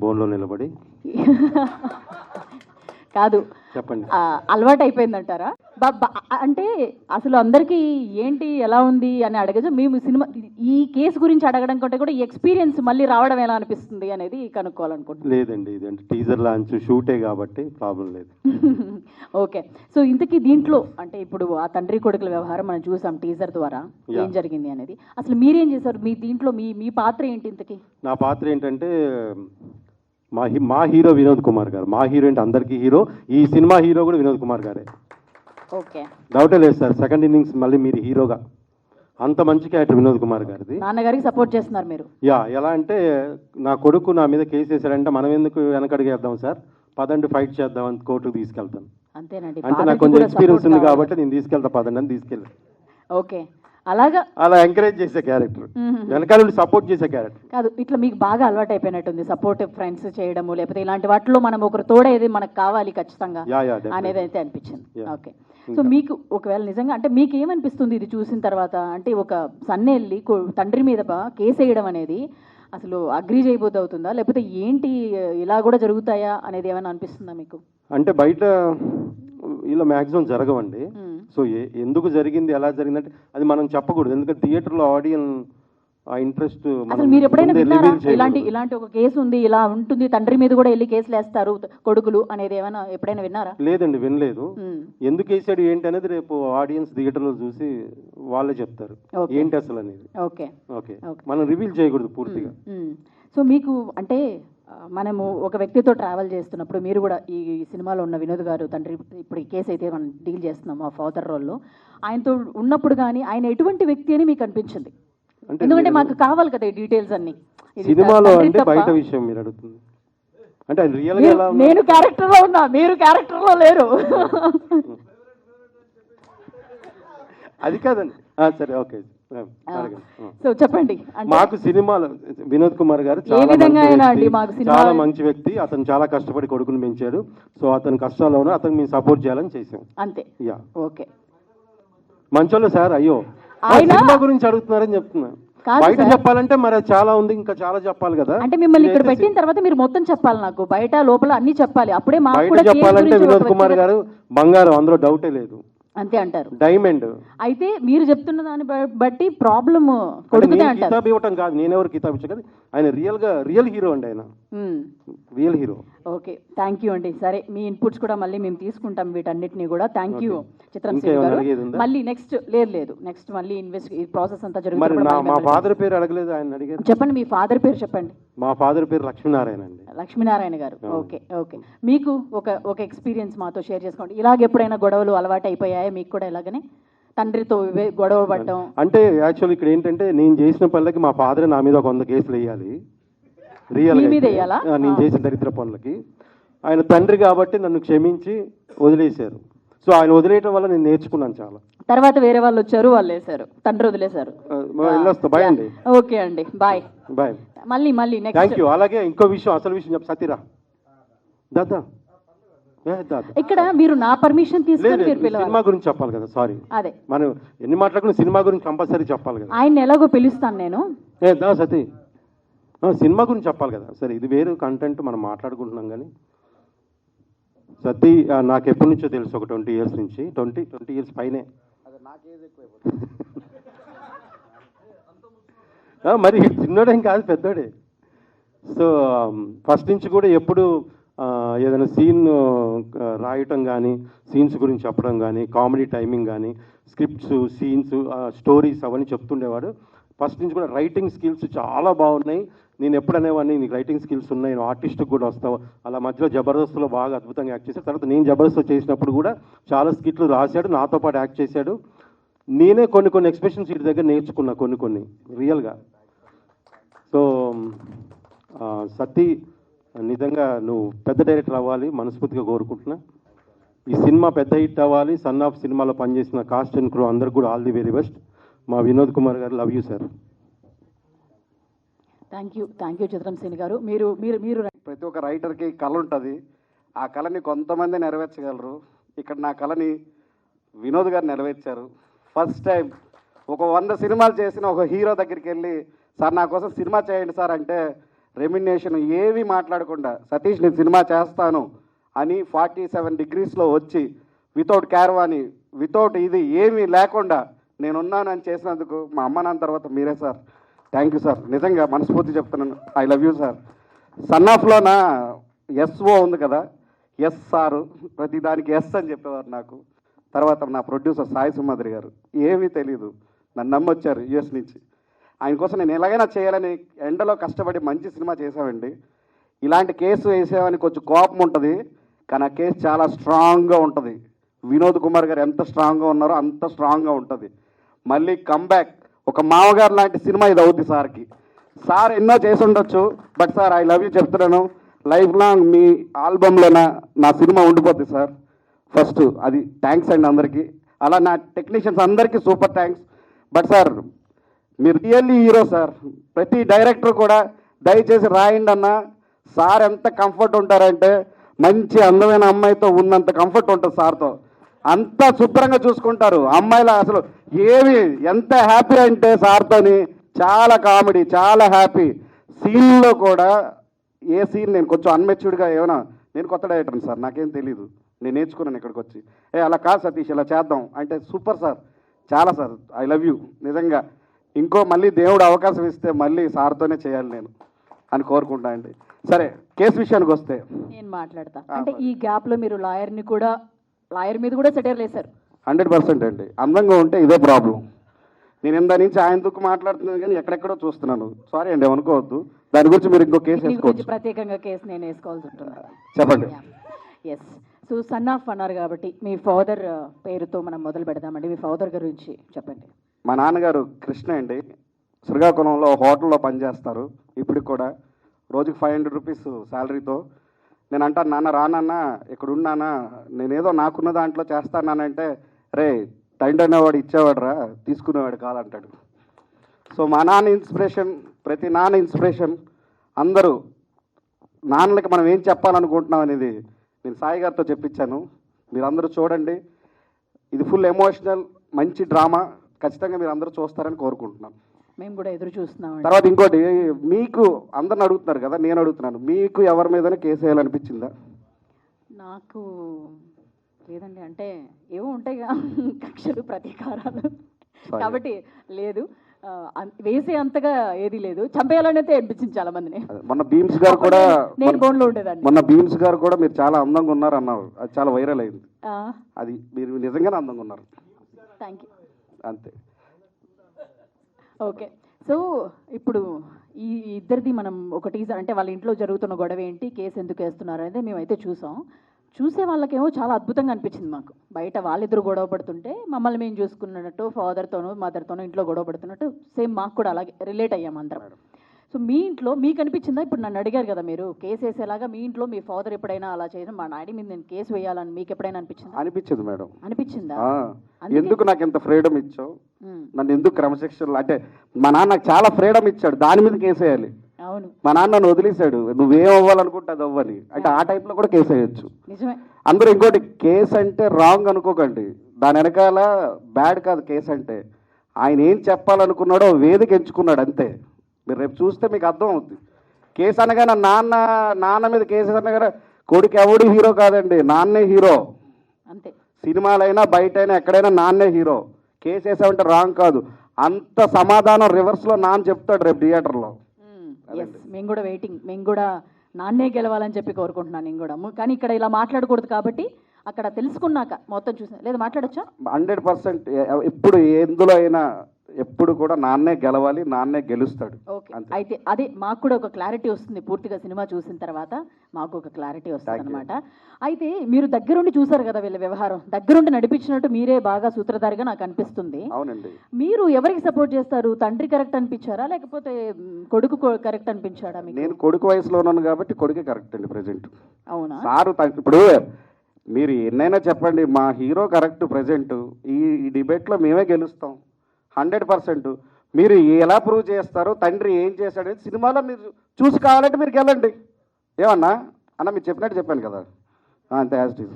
బోన్లో నిలబడి కాదు, చెప్పండి, అలవాటు అయిపోయిందంటారా? అంటే అసలు అందరికీ ఏంటి ఎలా ఉంది అని అడగచ్చు. మేము సినిమా ఈ కేసు గురించి అడగడం కంటే కూడా ఈ ఎక్స్పీరియన్స్ మళ్ళీ రావడం ఎలా అనిపిస్తుంది అనేది కనుక్కోవాలనుకుంటున్నాను. లేదండి, ఇదంటే టీజర్ లాంచ్ షూటే కాబట్టి ప్రాబ్లం లేదు. ఓకే. సో ఇంతకీ దీంట్లో అంటే ఇప్పుడు ఆ తండ్రి కొడుకుల వ్యవహారం మనం చూసాం టీజర్ ద్వారా, ఏం జరిగింది అనేది. అసలు మీరేం చేశారు మీ దీంట్లో? మీ పాత్ర ఏంటి ఇంతకీ? నా పాత్ర ఏంటంటే, మా హీరో వినోద్ కుమార్ గారు. మా హీరో అంటే అందరికీ హీరో, ఈ సినిమా హీరో కూడా వినోద్ కుమార్ గారే. ఓకే. డౌటే లేదు సార్. సెకండ్ ఇన్నింగ్స్ మళ్ళీ మీరు హీరోగా అంత మంచి క్యారెక్టర్ వినోద్ కుమార్ గారిది. నాన్నగారికి సపోర్ట్ చేస్తున్నారు మీరు. యా, ఎలా అంటే నా కొడుకు నా మీద కేసు వేసాడంటే మనం ఎందుకు వెనకడిగేద్దాం సార్, పదండి ఫైట్ చేద్దాం అని కోర్టుకు తీసుకెళ్తాను. అంతేనండి, అంటే నాకు కొంచెం ఎక్స్పీరియన్స్ ఉంది కాబట్టి నేను తీసుకెళ్తా, పదండి అని తీసుకెళ్ళాను. ఓకే, అలాగా అలా ఎంకరేజ్ చేసే క్యారెక్టర్, వెనకాల నుండి సపోర్ట్ చేసే క్యారెక్టర్ కాదు. ఇట్లా మీకు బాగా అలవాటు అయిపోయినట్టుంది సపోర్టివ్ ఫ్రెండ్స్ చేయడము, లేకపోతే ఇలాంటి వాటిలో మనం ఒకరు తోడేది మనకు కావాలి ఖచ్చితంగా అనేది అయితే అనిపించింది. ఓకే, సో మీకు ఒకవేళ నిజంగా అంటే మీకు ఏమనిపిస్తుంది ఇది చూసిన తర్వాత? అంటే ఒక సన్నే వెళ్ళి తండ్రి మీద కేసు వేయడం అనేది అసలు అగ్రీ చేయబోతు అవుతుందా, లేకపోతే ఏంటి ఇలా కూడా జరుగుతాయా అనేది ఏమైనా అనిపిస్తుందా మీకు? అంటే బయట ఇలా మ్యాక్సిమం జరగవండి. సో ఎందుకు జరిగింది, ఎలా జరిగిందంటే అది మనం చెప్పకూడదు, ఎందుకంటే థియేటర్లో ఆడియన్స్ ఆ ఇంట్రెస్ట్. అసలు మీరు ఎప్పుడైనా విన్నారా ఇలాంటి ఒక కేసు ఉంది, ఇలా ఉంటుంది, తండ్రి మీద కూడా వెళ్ళి కేసులు వేస్తారు కొడుకులు అనేది ఏమైనా ఎప్పుడైనా విన్నారా? లేదండి, వినలేదు. ఎందుకు వేసాడు ఏంటి అనేది రేపు ఆడియన్స్ థియేటర్లో చూసి వాళ్ళే చెప్తారు ఏంటి అసలు అనేది. ఓకే ఓకే, మనం రివీల్ చేయకూడదు పూర్తిగా. సో మీకు అంటే మనము ఒక వ్యక్తితో ట్రావెల్ చేస్తున్నప్పుడు, మీరు కూడా ఈ సినిమాలో ఉన్న వినోద్ గారు తండ్రి, ఇప్పుడు ఈ కేసు అయితే మనం డీల్ చేస్తున్నాము ఆ ఫాదర్ రోల్లో, ఆయనతో ఉన్నప్పుడు కానీ ఆయన ఎటువంటి వ్యక్తి అని మీకు అనిపించింది? ఎందుకంటే మాకు కావాలి కదా ఈ డీటెయిల్స్ అన్ని. సినిమాలో అంటే బయట విషయం మీరు అడుగుతుంది అంటే రియల్ గా ఎలా? నేను క్యారెక్టర్ లో ఉన్నా, మీరు క్యారెక్టర్ లో లేరు. అది కాదండి, సరే ఓకే. సో చెప్పండి. మాకు సినిమాలో వినోద్ కుమార్ గారు చాలా మంచి వ్యక్తి, అతను చాలా కష్టపడి కొడుకుని పెంచాడు. సో అతని కష్టాల్లోనూ అతను మేము సపోర్ట్ చేయాలని చేసాం అంతే. యా, ఓకే, మంచోళ్ళు సార్. అయ్యో, సినిమా గురించి అడుగుతున్నారని చెప్తున్నా. బయట చెప్పాలంటే మరి చాలా ఉంది, ఇంకా చాలా చెప్పాలి కదా. అంటే మిమ్మల్ని ఇక్కడ పెట్టిన తర్వాత మీరు మొత్తం చెప్పాలి నాకు, బయట లోపల అన్ని చెప్పాలి, అప్పుడే బయట చెప్పాలంటే వినోద్ కుమార్ గారు బంగారం, అందులో డౌటే లేదు. అంతే అంటారు, డైమండ్. అయితే మీరు చెప్తున్న దాన్ని బట్టి ప్రాబ్లమ్ కొడుకునే అంటారు. కితాబ్ ఇవ్వటం కాదు, నేనెవరు కితాబ్ ఇచ్చా కదా, ఆయన రియల్ హీరో అండి, ఆయన real hero. Okay, thank you అండి. సరే, మీ ఇన్పుట్స్ కూడా మళ్ళీ మేము తీసుకుంటాం వీటన్నిటిని కూడా. థ్యాంక్ యూ చిత్రంసేన్ గారు. మళ్ళీ నెక్స్ట్ నెక్స్ట్ మళ్ళీ ఈ ప్రాసెస్ అంతా జరుగుతుంది. మా ఫాదర్ పేరు అడగలేదు, ఆయన అడిగారు. చెప్పండి, మీ ఫాదర్ పేరు చెప్పండి. మా ఫాదర్ పేరు లక్ష్మీనారాయణ అండి. లక్ష్మీనారాయణ గారు. ఓకే ఓకే, మీకు ఒక ఎక్స్పీరియన్స్ మాతో షేర్ చేసుకోండి. ఇలాగ ఎప్పుడైనా గొడవలు అలవాటు అయిపోయాయా మీకు కూడా? ఇలాగనే తండ్రితో గొడవ పడటం అంటే యాక్చువల్ ఇక్కడ ఏంటంటే, నేను చేసిన పనులకి మా ఫాదర్ నా మీద 100 కేసులు వేయాలి, రియల్ నేను చేసిన దరిద్ర పనులకి. ఆయన తండ్రి కాబట్టి నన్ను క్షమించి వదిలేశారు. సో ఆయన వదిలేయటం వల్ల నేను నేర్చుకున్నాను చాలా. తర్వాత వేరే వాళ్ళు వచ్చారు, వాళ్ళు వేశారు, తండ్రి వదిలేశారు. బాయ్ అండి. ఓకే అండి, బాయ్ బాయ్. మళ్ళీ నెక్స్ట్. Thank you. అలాగే ఇంకో విషయం, అసలు విషయం చెప్పు సతీరా. దాదా ఇక్కడ మీరు నా పర్మిషన్ తీసుకొని సినిమా గురించి చెప్పాలి కదా. సారీ, అదే మనం ఎన్ని మాట్లాడుకున్నా సినిమా గురించి కంపల్సరీ చెప్పాలి కదా. ఆయన ఎలాగో పిలుస్తాను నేను. సతీ, సినిమా గురించి చెప్పాలి కదా. సరే, ఇది వేరు కంటెంట్ మనం మాట్లాడుకుంటున్నాం కానీ. సతీ నాకు ఎప్పటి నుంచో తెలుసు, ఒక 20 years నుంచి. 20 years పైనే. మరి చిన్నోడేం కాదు, పెద్దోడే. సో ఫస్ట్ నుంచి కూడా ఎప్పుడు ఏదైనా సీన్ రాయటం కానీ, సీన్స్ గురించి చెప్పడం కానీ, కామెడీ టైమింగ్ కానీ, స్క్రిప్ట్స్, సీన్స్, స్టోరీస్ అవన్నీ చెప్తుండేవాడు. ఫస్ట్ నుంచి కూడా రైటింగ్ స్కిల్స్ చాలా బాగున్నాయి. నేను ఎప్పుడు అనేవాడిని, నీకు రైటింగ్ స్కిల్స్ ఉన్నాయి, నువ్వు ఆర్టిస్ట్కి కూడా వస్తావు. అలా మధ్యలో జబర్దస్త్లో బాగా అద్భుతంగా యాక్ట్ చేశాడు. తర్వాత నేను జబర్దస్త్ చేసినప్పుడు కూడా చాలా స్కిట్లు రాశాడు, నాతో పాటు యాక్ట్ చేశాడు. నేనే కొన్ని ఎక్స్ప్రెషన్స్ వీటి దగ్గర నేర్చుకున్నా, కొన్ని రియల్గా. సో సతీ, నిజంగా నువ్వు పెద్ద డైరెక్టర్ అవ్వాలి మనస్ఫూర్తిగా కోరుకుంటున్నా. ఈ సినిమా పెద్ద హిట్ అవ్వాలి. సన్ ఆఫ్ సినిమాలో పనిచేసిన కాస్ట్ అండ్ క్రూ అందరికి కూడా ఆల్ ది వెరీ బెస్ట్. మా Vinod Kumar garu, love you sir. Thank you Chitrasen garu. మీరు ప్రతి ఒక్క రైటర్కి కళ ఉంటుంది. ఆ కళని కొంతమంది నెరవేర్చగలరు. ఇక్కడ నా కళని వినోద్ గారు నెరవేర్చారు. ఫస్ట్ టైం ఒక 100 సినిమాలు చేసిన ఒక హీరో దగ్గరికి వెళ్ళి, సార్ నా కోసం సినిమా చేయండి సార్ అంటే, రెమ్యునేషన్ ఏవి మాట్లాడకుండా, సతీష్ నేను సినిమా చేస్తాను అని 47 degreesలో వచ్చి, వితౌట్ క్యారవాని, వితౌట్ ఇది ఏమీ లేకుండా నేనున్నానని చేసినందుకు మా అమ్మ నాన్న తర్వాత మీరే సార్. థ్యాంక్ యూ సార్, నిజంగా మనస్ఫూర్తి చెప్తున్నాను. I love you sir. Son ఆఫ్లోన ఎస్ఓ ఉంది కదా, ఎస్ సారు, ప్రతి దానికి ఎస్ అని చెప్పేవారు నాకు. తర్వాత నా ప్రొడ్యూసర్ సాయి సుమాద్రి గారు, ఏమీ తెలీదు, నన్ను నమ్మొచ్చారు యుఎస్ నుంచి. ఆయన కోసం నేను ఎలాగైనా చేయాలని ఎండలో కష్టపడి మంచి సినిమా చేసామండి. ఇలాంటి కేసు వేసామని కొంచెం కోపం ఉంటుంది, కానీ ఆ కేసు చాలా స్ట్రాంగ్గా ఉంటుంది. వినోద్ కుమార్ గారు ఎంత స్ట్రాంగ్గా ఉన్నారో అంత స్ట్రాంగ్గా ఉంటుంది. మళ్ళీ కంబ్యాక్ ఒక మామగారు లాంటి సినిమా ఇది అవుద్ది సార్కి. సార్ ఎన్నో చేసి ఉండొచ్చు, but sir I love you చెప్తున్నాను. లైఫ్ లాంగ్ మీ ఆల్బంలో నా సినిమా ఉండిపోద్ది సార్. ఫస్ట్ అది థ్యాంక్స్ అండి అందరికీ. అలా నా టెక్నీషియన్స్ అందరికీ సూపర్ థ్యాంక్స్. బట్ సార్ మీరు రియల్లీ హీరో సార్. ప్రతి డైరెక్టర్ కూడా దయచేసి రాయండి అన్న. సార్ ఎంత కంఫర్ట్ ఉంటారంటే మంచి అందమైన అమ్మాయితో ఉన్నంత కంఫర్ట్ ఉంటుంది సార్తో. అంతా శుభ్రంగా చూసుకుంటారు అమ్మాయిల. అసలు ఏమి ఎంత హ్యాపీ అంటే సార్తోని చాలా కామెడీ, చాలా హ్యాపీ. సీన్లో కూడా ఏ సీన్ నేను కొంచెం అన్మెచ్యూర్డ్గా ఏమైనా, నేను కొత్త డైరెక్టర్ని సార్, నాకేం తెలీదు, నేను నేర్చుకున్నాను ఇక్కడికి వచ్చి. అలా కాదు సతీష్ ఇలా చేద్దాం అంటే సూపర్ సార్, చాలా సార్ ఐ లవ్ యూ నిజంగా. ఇంకో మళ్ళీ దేవుడు అవకాశం ఇస్తే మళ్ళీ సార్తోనే చేయాలి నేను అని కోరుకుంటా అండి. సరే కేసు విషయానికి వస్తే నేను మాట్లాడతా. అంటే ఈ గ్యాప్లో మీరు లాయర్ మీద కూడా సెటైర్లు వేశారు. 100% అండి. అందంగా ఉంటే ఇదే ప్రాబ్లం. నేను ఇందా నుంచి ఆయన దుక్కు మాట్లాడుతున్నాను కానీ ఎక్కడెక్కడో చూస్తున్నాను. సారీ అండి, అనుకోవద్దు. దాని గురించి మీరు ఇంకో కేసు వేసుకోవచ్చు. ప్రత్యేకంగా కేసు నేను వేసుకోవాల్సి ఉంటుంది. చెప్పండి. ఎస్. సో సన్ ఆఫ్ అన్నారు కాబట్టి మీ ఫాదర్ పేరుతో మనం మొదలు పెడదామండి. మీ ఫాదర్ గురించి చెప్పండి. మా నాన్నగారు కృష్ణ అండి. శ్రీకాకుళంలో హోటల్లో పనిచేస్తారు. ఇప్పటికి కూడా రోజుకి 500 రూపీస్ శాలరీతో. నేను అంటాను, నాన్న రానన్నా ఇక్కడ ఉన్నానా, నేనేదో నాకున్న దాంట్లో చేస్తానంటే, రే తండ్రి అనేవాడు ఇచ్చేవాడు రా, తీసుకునేవాడు కాదంటాడు. సో మా నాన్న ఇన్స్పిరేషన్, ప్రతి నాన్న ఇన్స్పిరేషన్. అందరూ నాన్నలకి మనం ఏం చెప్పాలనుకుంటున్నాం అనేది నేను సాయి గారితో చెప్పించాను. మీరు అందరూ చూడండి. ఇది ఫుల్ ఎమోషనల్ మంచి డ్రామా. ఖచ్చితంగా మీరు అందరూ చూస్తారని కోరుకుంటున్నాను. మేము కూడా ఎదురు చూస్తున్నాం. తర్వాత ఇంకోటి, మీకు అందరిని అడుగుతున్నారు కదా, నేను అడుగుతున్నాను, మీకు ఎవరి మీదనే కేసు వేయాలనిపించిందా? నాకు లేదండి. అంటే ఏవో ఉంటాయి కక్షలు ప్రతీకారాలు కాబట్టి లేదు. వేసే అంతగా ఏది లేదు. చంపేయాలని అయితే అనిపించింది చాలా మందిని. మొన్న భీమ్స్ గారు కూడా, నేను బోన్లో ఉండేదాన్ని. మొన్న భీమ్స్ గారు కూడా మీరు చాలా అందంగా ఉన్నారు అన్నారు. అది చాలా వైరల్ అయింది. అది మీరు నిజంగానే అందంగా ఉన్నారు. Thank you. అంతే. ఓకే. సో ఇప్పుడు ఈ ఇద్దరిది మనం ఒక టీజర్, అంటే వాళ్ళ ఇంట్లో జరుగుతున్న గొడవ ఏంటి, కేసు ఎందుకు వేస్తున్నారు అనేది మేమైతే చూసాం. చూసే వాళ్ళకేమో చాలా అద్భుతంగా అనిపించింది మాకు. బయట వాళ్ళిద్దరు గొడవ పడుతుంటే మమ్మల్ని మేము చూసుకున్నట్టు, ఫాదర్తోనూ మదర్తోనూ ఇంట్లో గొడవ పడుతున్నట్టు సేమ్ మాకు కూడా అలాగే రిలేట్ అయ్యాం అందరం. సో మీ ఇంట్లో మీకు అనిపించిందా? ఇప్పుడు నన్ను అడిగారు కదా మీరు కేసు వేసేలాగా, మీ ఇంట్లో మీ ఫాదర్ ఎప్పుడైనా అలా చేయడం, మా డాడీ మీద నేను కేసు వేయాలని మీకు ఎప్పుడైనా అనిపించిందా? అనిపించింది మేడం. అనిపించిందా? ఎందుకు నాకు ఎంత ఫ్రీడమ్ ఇచ్చావు, నన్ను ఎందుకు క్రమశిక్షణ, అంటే మా నాన్న నాకు చాలా ఫ్రీడమ్ ఇచ్చాడు, దాని మీద కేసు వేయాలి. అవును. మా నాన్న నన్ను వదిలేశాడు, నువ్వేం అవ్వాలనుకుంటే అది అవ్వని, అంటే ఆ టైప్లో కూడా కేసు వేయచ్చు. నిజమే. అందరూ ఇంకోటి, కేసు అంటే రాంగ్ అనుకోకండి, దాని వెనకాల బ్యాడ్ కాదు. కేసు అంటే ఆయన ఏం చెప్పాలనుకున్నాడో వేదిక ఎంచుకున్నాడు అంతే. మీరు రేపు చూస్తే మీకు అర్థం అవుతుంది. కేసు అనగానే నాన్న మీద కేసు అనగానే కొడుకు ఎవడు హీరో కాదండి, నాన్నే హీరో. అంతే. సినిమాలైనా బయటైనా ఎక్కడైనా నాన్నే హీరో. కేసు వేసామంటే రాంగ్ కాదు. అంత సమాధానం రివర్స్లో నాన్న చెప్తాడు రేపు థియేటర్లో. మేము కూడా వెయిటింగ్, మేము కూడా నాన్నే గెలవాలని చెప్పి కోరుకుంటున్నాను నేను కూడా. కానీ ఇక్కడ ఇలా మాట్లాడకూడదు కాబట్టి అక్కడ తెలుసుకున్నాక మొత్తం చూసిన లేదా మాట్లాడచ్చా? 100% ఎప్పుడు ఎందులో అయినా ఎప్పుడు కూడా నాన్నే గెలవాలి, నాన్నే గెలుస్తాడు. ఓకే. అయితే అదే మాకు కూడా ఒక క్లారిటీ వస్తుంది. పూర్తిగా సినిమా చూసిన తర్వాత మాకు ఒక క్లారిటీ వస్తుంది అనమాట. అయితే మీరు దగ్గరుండి చూసారు కదా వీళ్ళ వ్యవహారం, దగ్గరుండి నడిపించినట్టు మీరే బాగా సూత్రధారిగా నాకు అనిపిస్తుంది. అవునండి. మీరు ఎవరికి సపోర్ట్ చేస్తారు? తండ్రి కరెక్ట్ అనిపించారా లేకపోతే కొడుకు కరెక్ట్ అనిపించాడా? నేను కొడుకు వయసులో ఉన్నాను కాబట్టి కొడుకే కరెక్ట్ అండి ప్రజెంట్. అవునా? సారు ఇప్పుడు మీరు ఎన్నైనా చెప్పండి, మా హీరో కరెక్ట్ ప్రజెంట్. ఈ డిబేట్లో మేమే గెలుస్తాం 100%. మీరు ఎలా ప్రూవ్ చేస్తారో, తండ్రి ఏం చేశాడో సినిమాలో మీరు చూసి కావాలంటే మీరు వెళ్ళండి. ఏమన్నా అన్న మీరు చెప్పినట్టు చెప్పాను కదా, అంతే యాజ్ ఇట్ ఈజ్.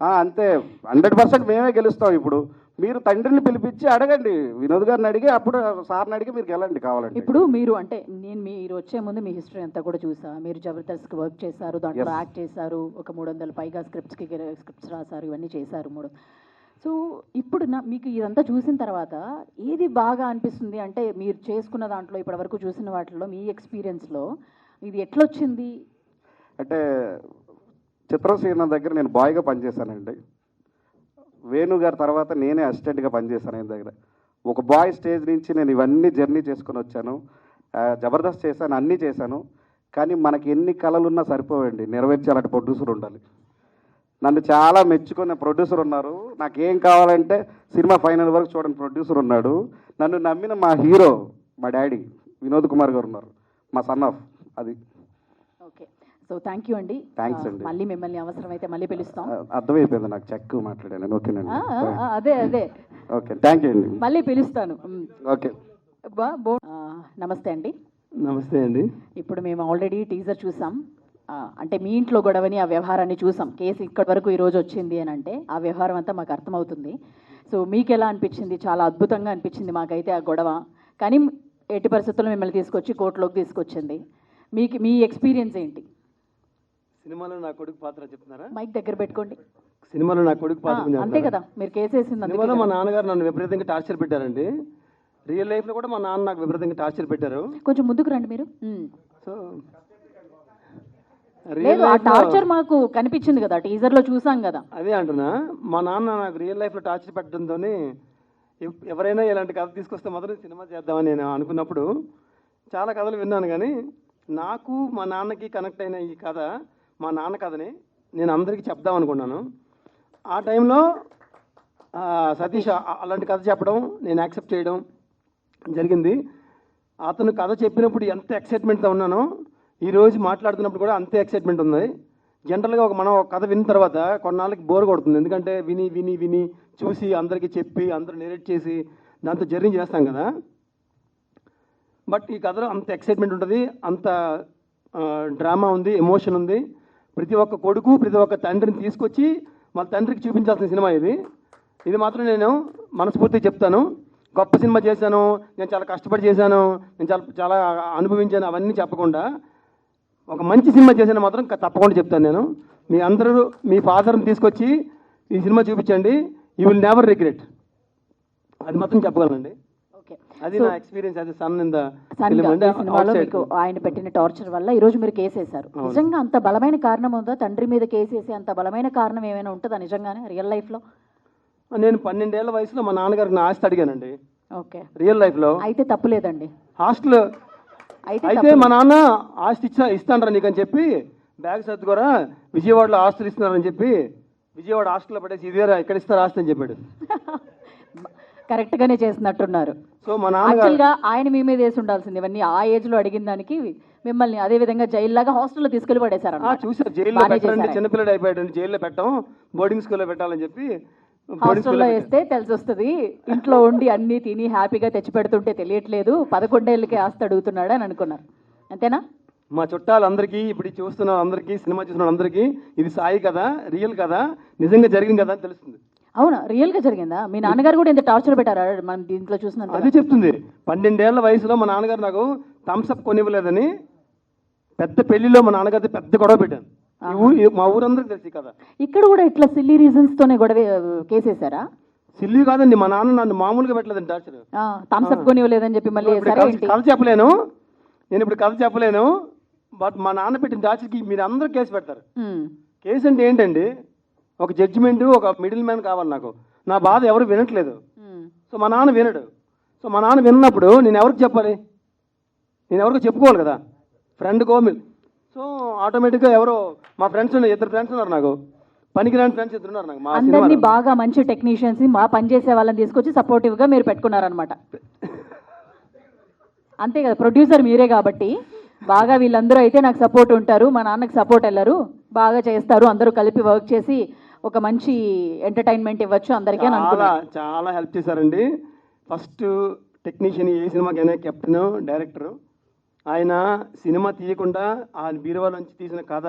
అంతే 100% మేమే గెలుస్తాం. ఇప్పుడు మీరు తండ్రిని పిలిపించి అడగండి, వినోద్ గారిని అడిగి, అప్పుడు సార్ని అడిగి మీరు వెళ్ళండి కావాలండి. ఇప్పుడు మీరు అంటే మీరు వచ్చే ముందు మీ హిస్టరీ అంతా కూడా చూసా. మీరు జబర్దస్త్కి వర్క్ చేశారు, దాంట్లో యాక్ట్ చేశారు, ఒక 300 పైగా స్క్రిప్ట్స్ రాశారు, ఇవన్నీ చేశారు 3. సో ఇప్పుడు మీకు ఇదంతా చూసిన తర్వాత ఏది బాగా అనిపిస్తుంది? అంటే మీరు చేసుకున్న దాంట్లో ఇప్పటివరకు చూసిన వాటిలో మీ ఎక్స్పీరియన్స్లో ఇది ఎట్లొచ్చింది? అంటే చిత్రసేన దగ్గర నేను బాయ్గా పనిచేశానండి. వేణు గారి తర్వాత నేనే అసిస్టెంట్గా పనిచేశాను ఆయన దగ్గర. ఒక బాయ్ స్టేజ్ నుంచి నేను ఇవన్నీ జర్నీ చేసుకొని వచ్చాను. జబర్దస్త్ చేశాను, అన్నీ చేశాను. కానీ మనకి ఎన్ని కళలున్నా సరిపోవండి, నెరవేర్చాలంటే ప్రొడ్యూసర్ ఉండాలి. నన్ను చాలా మెచ్చుకునే ప్రొడ్యూసర్ ఉన్నారు. నాకు ఏం కావాలంటే సినిమా ఫైనల్ వరకు చూడని ప్రొడ్యూసర్ ఉన్నాడు. నన్ను నమ్మిన మా హీరో మా డాడీ వినోద్ కుమార్ గారు ఉన్నారు, మా సన్ ఆఫ్ అది. ఓకే, సో థ్యాంక్ యూ అండి. థ్యాంక్స్ అండి. మళ్ళీ మిమ్మల్ని అవసరమైతే మళ్ళీ పిలుస్తాం. అర్థమైపోయింది నాకు, చెక్ మాట్లాడాను. ఓకేనండి, అదే ఓకే, థ్యాంక్ యూ అండి. మళ్ళీ పిలుస్తాను. ఓకే, నమస్తే అండి. నమస్తే అండి. ఇప్పుడు మేము ఆల్రెడీ టీజర్ చూసాం. అంటే మీ ఇంట్లో గొడవని ఆ వ్యవహారాన్ని చూసాం. కేసు ఇక్కడి వరకు ఈరోజు వచ్చింది అని అంటే ఆ వ్యవహారం అంతా మాకు అర్థమవుతుంది. సో మీకు ఎలా అనిపించింది? చాలా అద్భుతంగా అనిపించింది మాకైతే ఆ గొడవ. కానీ ఎట్టి పరిస్థితుల్లో మిమ్మల్ని తీసుకొచ్చి కోర్టులోకి తీసుకొచ్చింది. మీ ఎక్స్పీరియన్స్ ఏంటి? సినిమాలో నా కొడుకు పాత్ర చెప్తున్నారా? మైక్ దగ్గర పెట్టుకోండి. సినిమాలో నా కొడుకు పాత్ర అంతే కదా, మీరు కేసు వేసింది. సినిమాలో మా నాన్నగారు నన్ను విపరీతంగా టార్చర్ పెట్టారండి. రియల్ లైఫ్లో కూడా మా నాన్న నాకు విపరీతంగా టార్చర్ పెట్టారు. కొంచెం ముందుకు రండి మీరు. సో లేదు, ఆ టార్చర్ మాకు కనిపించింది కదా, టీజర్లో చూసాం కదా. అదే అంటున్నా, మా నాన్న నాకు రియల్ లైఫ్లో టార్చర్ పెట్టడంతో ఎవరైనా ఇలాంటి కథ తీసుకొస్తే మాత్రం సినిమా చేద్దామని నేను అనుకున్నప్పుడు చాలా కథలు విన్నాను. కానీ నాకు మా నాన్నకి కనెక్ట్ అయిన ఈ కథ మా నాన్న కథని నేను అందరికీ చెప్దాం అనుకున్నాను. ఆ టైంలో సతీష్ అలాంటి కథ చెప్పడం, నేను యాక్సెప్ట్ చేయడం జరిగింది. అతను కథ చెప్పినప్పుడు ఎంత ఎక్సైట్మెంట్తో ఉన్నానో ఈరోజు మాట్లాడుతున్నప్పుడు కూడా అంతే ఎక్సైట్మెంట్ ఉంది. జనరల్గా మనం ఒక కథ విన్న తర్వాత కొన్నాళ్ళకి బోర్ కొడుతుంది. ఎందుకంటే విని విని విని చూసి అందరికీ చెప్పి అందరూ నెరేట్ చేసి దాంతో జర్నీ చేస్తాం కదా. బట్ ఈ కథలో అంత ఎక్సైట్మెంట్ ఉంటుంది, అంత డ్రామా ఉంది, ఎమోషన్ ఉంది. ప్రతి ఒక్క కొడుకు ప్రతి ఒక్క తండ్రిని తీసుకొచ్చి వాళ్ళ తండ్రికి చూపించాల్సిన సినిమా ఇది. ఇది మాత్రం నేను మనస్ఫూర్తిగా చెప్తాను. గొప్ప సినిమా చేశాను, నేను చాలా కష్టపడి చేశాను, నేను చాలా అనుభవించాను అవన్నీ చెప్పకుండా ఒక మంచి సినిమా చేశాను మాత్రం తప్పకుండా చెప్తాను నేను. మీ అందరూ మీ ఫాదర్ని తీసుకొచ్చి ఈ సినిమా చూపించండి, యూ విల్ నెవర్ రిగ్రెట్. అది మాత్రం చెప్పగలనండి. అది నా ఎక్స్పీరియన్స్. అది సన్ ఇన్ ద సినిమాలో మీకు ఆయన పెట్టిన టార్చర్ వల్ల ఈ రోజు మీరు కేసు వేశారు. నిజంగా అంత బలమైన కారణం ఉందా? తండ్రి మీద కేసు వేసి అంత బలమైన కారణం ఏమైనా ఉంటుందా నిజంగానే రియల్ లైఫ్లో? నేను 12 ఏళ్ల వయసులో మా నాన్నగారికి నా ఆస్తి అడిగానండి. ఓకే, రియల్ లైఫ్లో అయితే తప్పులేదండి. హాస్టల్ అయితే మా నాన్న ఆస్తి ఇస్తానరా నీకు అని చెప్పి బ్యాగ్ సర్దుకోరా విజయవాడలో ఆస్తులు ఇస్తున్నారని చెప్పి విజయవాడ హాస్టల్లో పడేసి ఇదేరా ఇక్కడ ఇస్తారు ఆస్తి అని చెప్పాడు. కరెక్ట్ గానే చేసినట్టున్నారు. సో మా నాన్న ఆయన మీ మీద వేసి ఉండాల్సింది. ఇవన్నీ ఆ ఏజ్ లో అడిగిన దానికి మిమ్మల్ని అదే విధంగా జైల్లాగా హాస్టల్లో తీసుకెళ్లి పడేశారు. చూసారు, జైల్లో పెట్టండి, చిన్నపిల్లడు అయిపోయాడు, జైల్లో పెట్టాం, బోర్డింగ్ స్కూల్లో పెట్టాలని చెప్పి హాస్టల్లో వేస్తే తెలిసి వస్తుంది. ఇంట్లో ఉండి అన్ని తిని హ్యాపీగా తెచ్చి పెడుతుంటే తెలియట్లేదు, 11 ఏళ్ళకి ఆస్తి అడుగుతున్నాడు అని అనుకున్నారు. అంతేనా? మా చుట్టాలందరికీ, ఇప్పుడు చూస్తున్న అందరికీ, సినిమా చూస్తున్న అందరికీ ఇది సాయి కదా, రియల్ కదా, నిజంగా జరిగింది కదా అని తెలుస్తుంది. అవునా, రియల్ గా జరిగిందా? మీ నాన్నగారు కూడా ఇంత టార్చర్ పెట్టారా మనం దీంట్లో చూసినంత? అది చెప్తుంది. 12 ఏళ్ల వయసులో మా నాన్నగారు నాకు థమ్స్అప్ కొనివ్వలేదని పెద్ద పెళ్లిలో మా నాన్నగారితో పెద్ద గొడవ పెట్టాను. మా ఊరందరికీ తెలిసి కదా. ఇక్కడ కూడా ఇట్లా సిల్లీ రీజన్స్ తోనే గొడవ కేసేసారా? సిల్లీ కాదండి, మా నాన్న నన్ను మామూలుగా పెట్టలేదండి టార్చర్. థమ్స్అప్ కొనివ్వలేదని చెప్పి మళ్ళీ కథ చెప్పలేను, నేను ఇప్పుడు కథ చెప్పలేను. బట్ మా నాన్న పెట్టిన టార్చర్కి మీరు అందరూ కేసు పెడతారు. కేసు అంటే ఏంటండి, ఒక జడ్జిమెంట్, ఒక మిడిల్ మ్యాన్ కావాలి నాకు. నా బాధ ఎవరు వినట్లేదు. సో మా నాన్న వినడు. సో మా నాన్న విన్నప్పుడు నేను ఎవరికి చెప్పాలి? నేను ఎవరికో చెప్పుకోవాలి కదా, ఫ్రెండ్కో. సో ఆటోమేటిక్గా ఎవరో మా ఫ్రెండ్స్, 2 ఫ్రెండ్స్ ఉన్నారు నాకు, పనికిరాని ఫ్రెండ్స్ 2 ఉన్నారు నాకు. మా అందరినీ బాగా మంచి టెక్నీషియన్స్, మా పనిచేసే వాళ్ళని తీసుకొచ్చి సపోర్టివ్గా మీరు పెట్టుకున్నారనమాట. అంతే కదా, ప్రొడ్యూసర్ మీరే కాబట్టి బాగా వీళ్ళందరూ అయితే నాకు సపోర్ట్ ఉంటారు, మా నాన్నకి సపోర్ట్ వెళ్ళరు, బాగా చేస్తారు, అందరూ కలిపి వర్క్ చేసి ఒక మంచి ఎంటర్టైన్మెంట్ ఇవ్వచ్చు అందరికీ అని అనుకున్నాను. చాలా హెల్ప్ చేశారండి. ఫస్ట్ టెక్నీషియన్, ఏ సినిమాకైనా కెప్టెన్, డైరెక్టరు. ఆయన సినిమా తీయకుండా ఆ బీరువాల నుంచి తీసిన కథ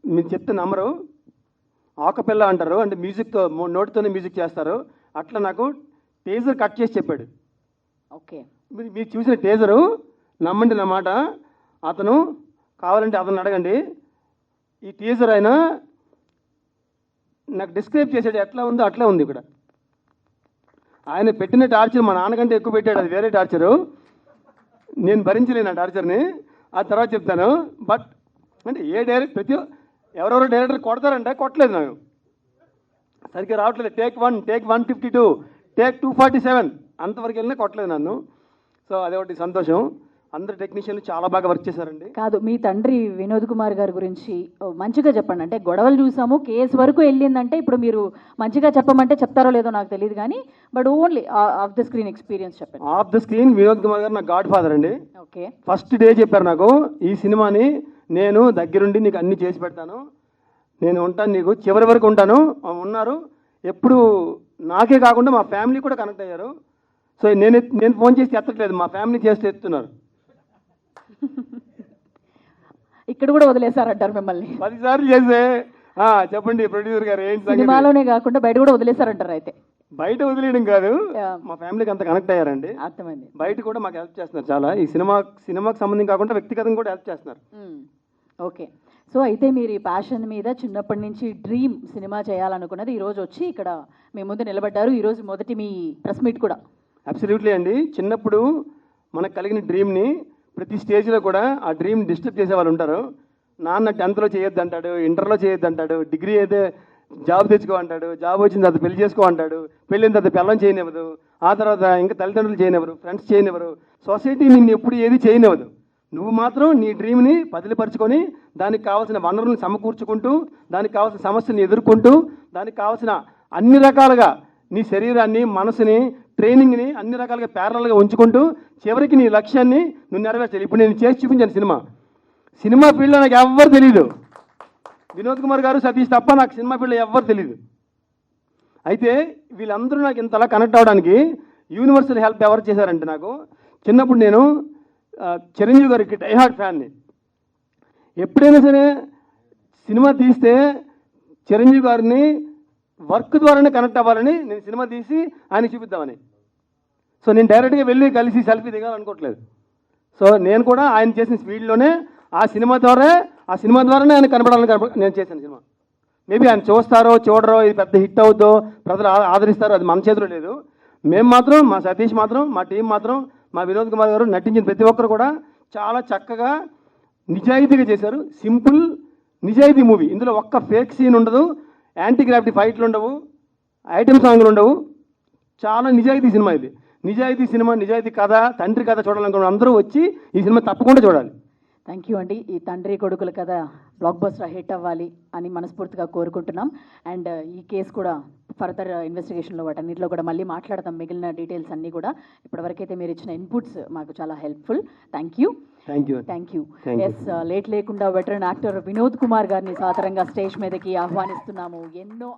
మీరు చెప్తే నమ్మరు. ఆకపిల్ల అంటారు, అంటే మ్యూజిక్తో, నోటితోనే మ్యూజిక్ చేస్తారు. అట్లా నాకు టేజర్ కట్ చేసి చెప్పాడు. ఓకే, మీరు చూసిన టేజరు నమ్మండి నా మాట. అతను కావాలంటే అతను అడగండి. ఈ టీజర్ ఆయన నాకు డిస్క్రైబ్ చేసాడు, ఎట్లా ఉందో అట్లా ఉంది. ఇక్కడ ఆయన పెట్టిన టార్చర్ మా నాన్నకంటే ఎక్కువ పెట్టాడు, అది వేరే టార్చరు. నేను భరించలేను ఆ టార్చర్ని, ఆ తర్వాత చెప్తాను. బట్ అంటే ఎవరెవరో డైరెక్టర్ కొడతారంటే కొట్టలేదు, నాకు సరిగ్గా రావట్లేదు. టేక్ 1, టేక్ 152, టేక్ 247 అంతవరకు వెళ్ళినా కొట్టలేదు నన్ను. సో అదొకటి సంతోషం. అందరు టెక్నీషియన్లు చాలా బాగా వర్క్ చేశారండి. కాదు, మీ తండ్రి వినోద్ కుమార్ గారి గురించి మంచిగా చెప్పండి. అంటే గొడవలు చూసాము, కేసు వరకు వెళ్ళిందంటే ఇప్పుడు మీరు మంచిగా చెప్పమంటే చెప్తారో లేదో నాకు తెలియదు కానీ but only off the screen experience చెప్పండి. Off the screen Vinod Kumar garu నా గాడ్ ఫాదర్ అండి. ఓకే, ఫస్ట్ డే చెప్పారు నాకు, ఈ సినిమాని నేను దగ్గరుండి నీకు అన్ని చేసి పెడతాను, నేను ఉంటాను, నీకు చివరి వరకు ఉంటాను ఉన్నారు. ఎప్పుడు నాకే కాకుండా మా ఫ్యామిలీ కూడా కనెక్ట్ అయ్యారు. సో నేను ఫోన్ చేసి ఎత్తట్లేదు, మా ఫ్యామిలీ చేస్తే ఎత్తున్నారు. ఇక్కడ కూడా వదిలేశారంటారు మిమ్మల్ని 10 సార్లు చేసే చెప్పండి ప్రొడ్యూసర్ గారు ఏంటి సంగతి? సినిమాలోనే కాకుండా బయట కూడా వదిలేశారంటారు. అయితే బయట వదిలేయడం కాదు, మా ఫ్యామిలీకి అంత కనెక్ట్ అయ్యారండి. అర్థమైంది. బయట కూడా మాకు హెల్ప్ చేస్తున్నారు చాలా. ఈ సినిమాకి సంబంధం కాకుండా వ్యక్తిగతంగా కూడా హెల్ప్ చేస్తున్నారు. ఓకే, సో అయితే మీరు ఈ ప్యాషన్ మీద చిన్నప్పటి నుంచి డ్రీమ్ సినిమా చేయాలనుకున్నది ఈరోజు వచ్చి ఇక్కడ మీ ముందు నిలబడ్డారు. ఈరోజు మొదటి మీ ప్రెస్ మీట్ కూడా. అబ్సల్యూట్లీ అండి. చిన్నప్పుడు మనకు కలిగిన డ్రీమ్ని ప్రతి స్టేజ్లో కూడా ఆ డ్రీమ్ డిస్టర్బ్ చేసే వాళ్ళు ఉంటారు. నాన్న 10th చేయొద్దు అంటాడు, ఇంటర్లో చేయొద్దు అంటాడు, డిగ్రీ అయితే జాబ్ తెచ్చుకో అంటాడు, జాబ్ వచ్చిన తర్వాత పెళ్లి చేసుకో అంటాడు, పెళ్ళిన తర్వాత పిల్లం చేయనివ్వదు, ఆ తర్వాత ఇంకా తల్లిదండ్రులు చేయనివ్వరు, ఫ్రెండ్స్ చేయనివ్వరు, సొసైటీ నిన్ను ఎప్పుడు ఏది చేయనివ్వదు. నువ్వు మాత్రం నీ డ్రీమ్ని బదిలిపరుచుకొని దానికి కావాల్సిన వనరులను సమకూర్చుకుంటూ, దానికి కావాల్సిన సమస్యలను ఎదుర్కొంటూ, దానికి కావాల్సిన అన్ని రకాలుగా నీ శరీరాన్ని, మనసుని, ట్రైనింగ్ని అన్ని రకాలుగా ప్యారలల్గా ఉంచుకుంటూ చివరికి నీ లక్ష్యాన్ని నువ్వు నెరవేర్చాలి. ఇప్పుడు నేను చేసి చూపించాను సినిమా ఫీల్డ్లో నాకు ఎవ్వరు తెలియదు. వినోద్ కుమార్ గారు, సతీష్ తప్ప నాకు సినిమా ఫీల్డ్లో ఎవ్వరు తెలియదు. అయితే వీళ్ళందరూ నాకు ఇంతలా కనెక్ట్ అవ్వడానికి యూనివర్సల్ హెల్ప్ ఎవరు చేశారంటే, నాకు చిన్నప్పుడు నేను చిరంజీవి గారికి డైహార్డ్ ఫ్యాన్ని. ఎప్పుడైనా సరే సినిమా తీస్తే చిరంజీవి గారిని వర్క్ ద్వారానే కనెక్ట్ అవ్వాలని నేను సినిమా తీసి ఆయన చూపిద్దామని. సో నేను డైరెక్ట్గా వెళ్ళి కలిసి సెల్ఫీ దిగాలనుకోవట్లేదు. సో నేను కూడా ఆయన చేసిన స్పీడ్లోనే ఆ సినిమా ద్వారానే ఆయన కనపడాలని నేను చేశాను సినిమా. మేబీ ఆయన చూస్తారో చూడరో, ఇది పెద్ద హిట్ అవుద్దో, ప్రజలు ఆదరిస్తారో, అది మన చేతిలో లేదు. మేము మాత్రం, మా సతీష్ మాత్రం, మా టీం మాత్రం, మా వినోద్ కుమార్ గారు నటించిన ప్రతి ఒక్కరు కూడా చాలా చక్కగా నిజాయితీగా చేశారు. సింపుల్ నిజాయితీ మూవీ. ఇందులో ఒక్క ఫేక్ సీన్ ఉండదు, యాంటీ గ్రావిటీ ఫైట్లు ఉండవు, ఐటమ్ సాంగ్లు ఉండవు. చాలా నిజాయితీ సినిమా ఇది. నిజాయితీ సినిమా, నిజాయితీ కథ, తండ్రి కథ చూడాలనుకున్న అందరూ వచ్చి ఈ సినిమా తప్పకుండా చూడాలి. థ్యాంక్ యూ అండి. ఈ తండ్రి కొడుకుల కథ బ్లాక్ బస్టర్ హిట్ అవ్వాలి అని మనస్ఫూర్తిగా కోరుకుంటున్నాం. అండ్ ఈ కేసు కూడా ఫర్దర్ ఇన్వెస్టిగేషన్లో వాటన్నిటిలో కూడా మళ్ళీ మాట్లాడతాం, మిగిలిన డీటెయిల్స్ అన్నీ కూడా. ఇప్పటివరకైతే మీరు ఇచ్చిన ఇన్పుట్స్ మాకు చాలా helpful. Thank you. Yes, late లేకుండా వెటరన్ యాక్టర్ వినోద్ కుమార్ గారిని సాదరంగా స్టేజ్ మీదకి ఆహ్వానిస్తున్నాము. ఎన్నో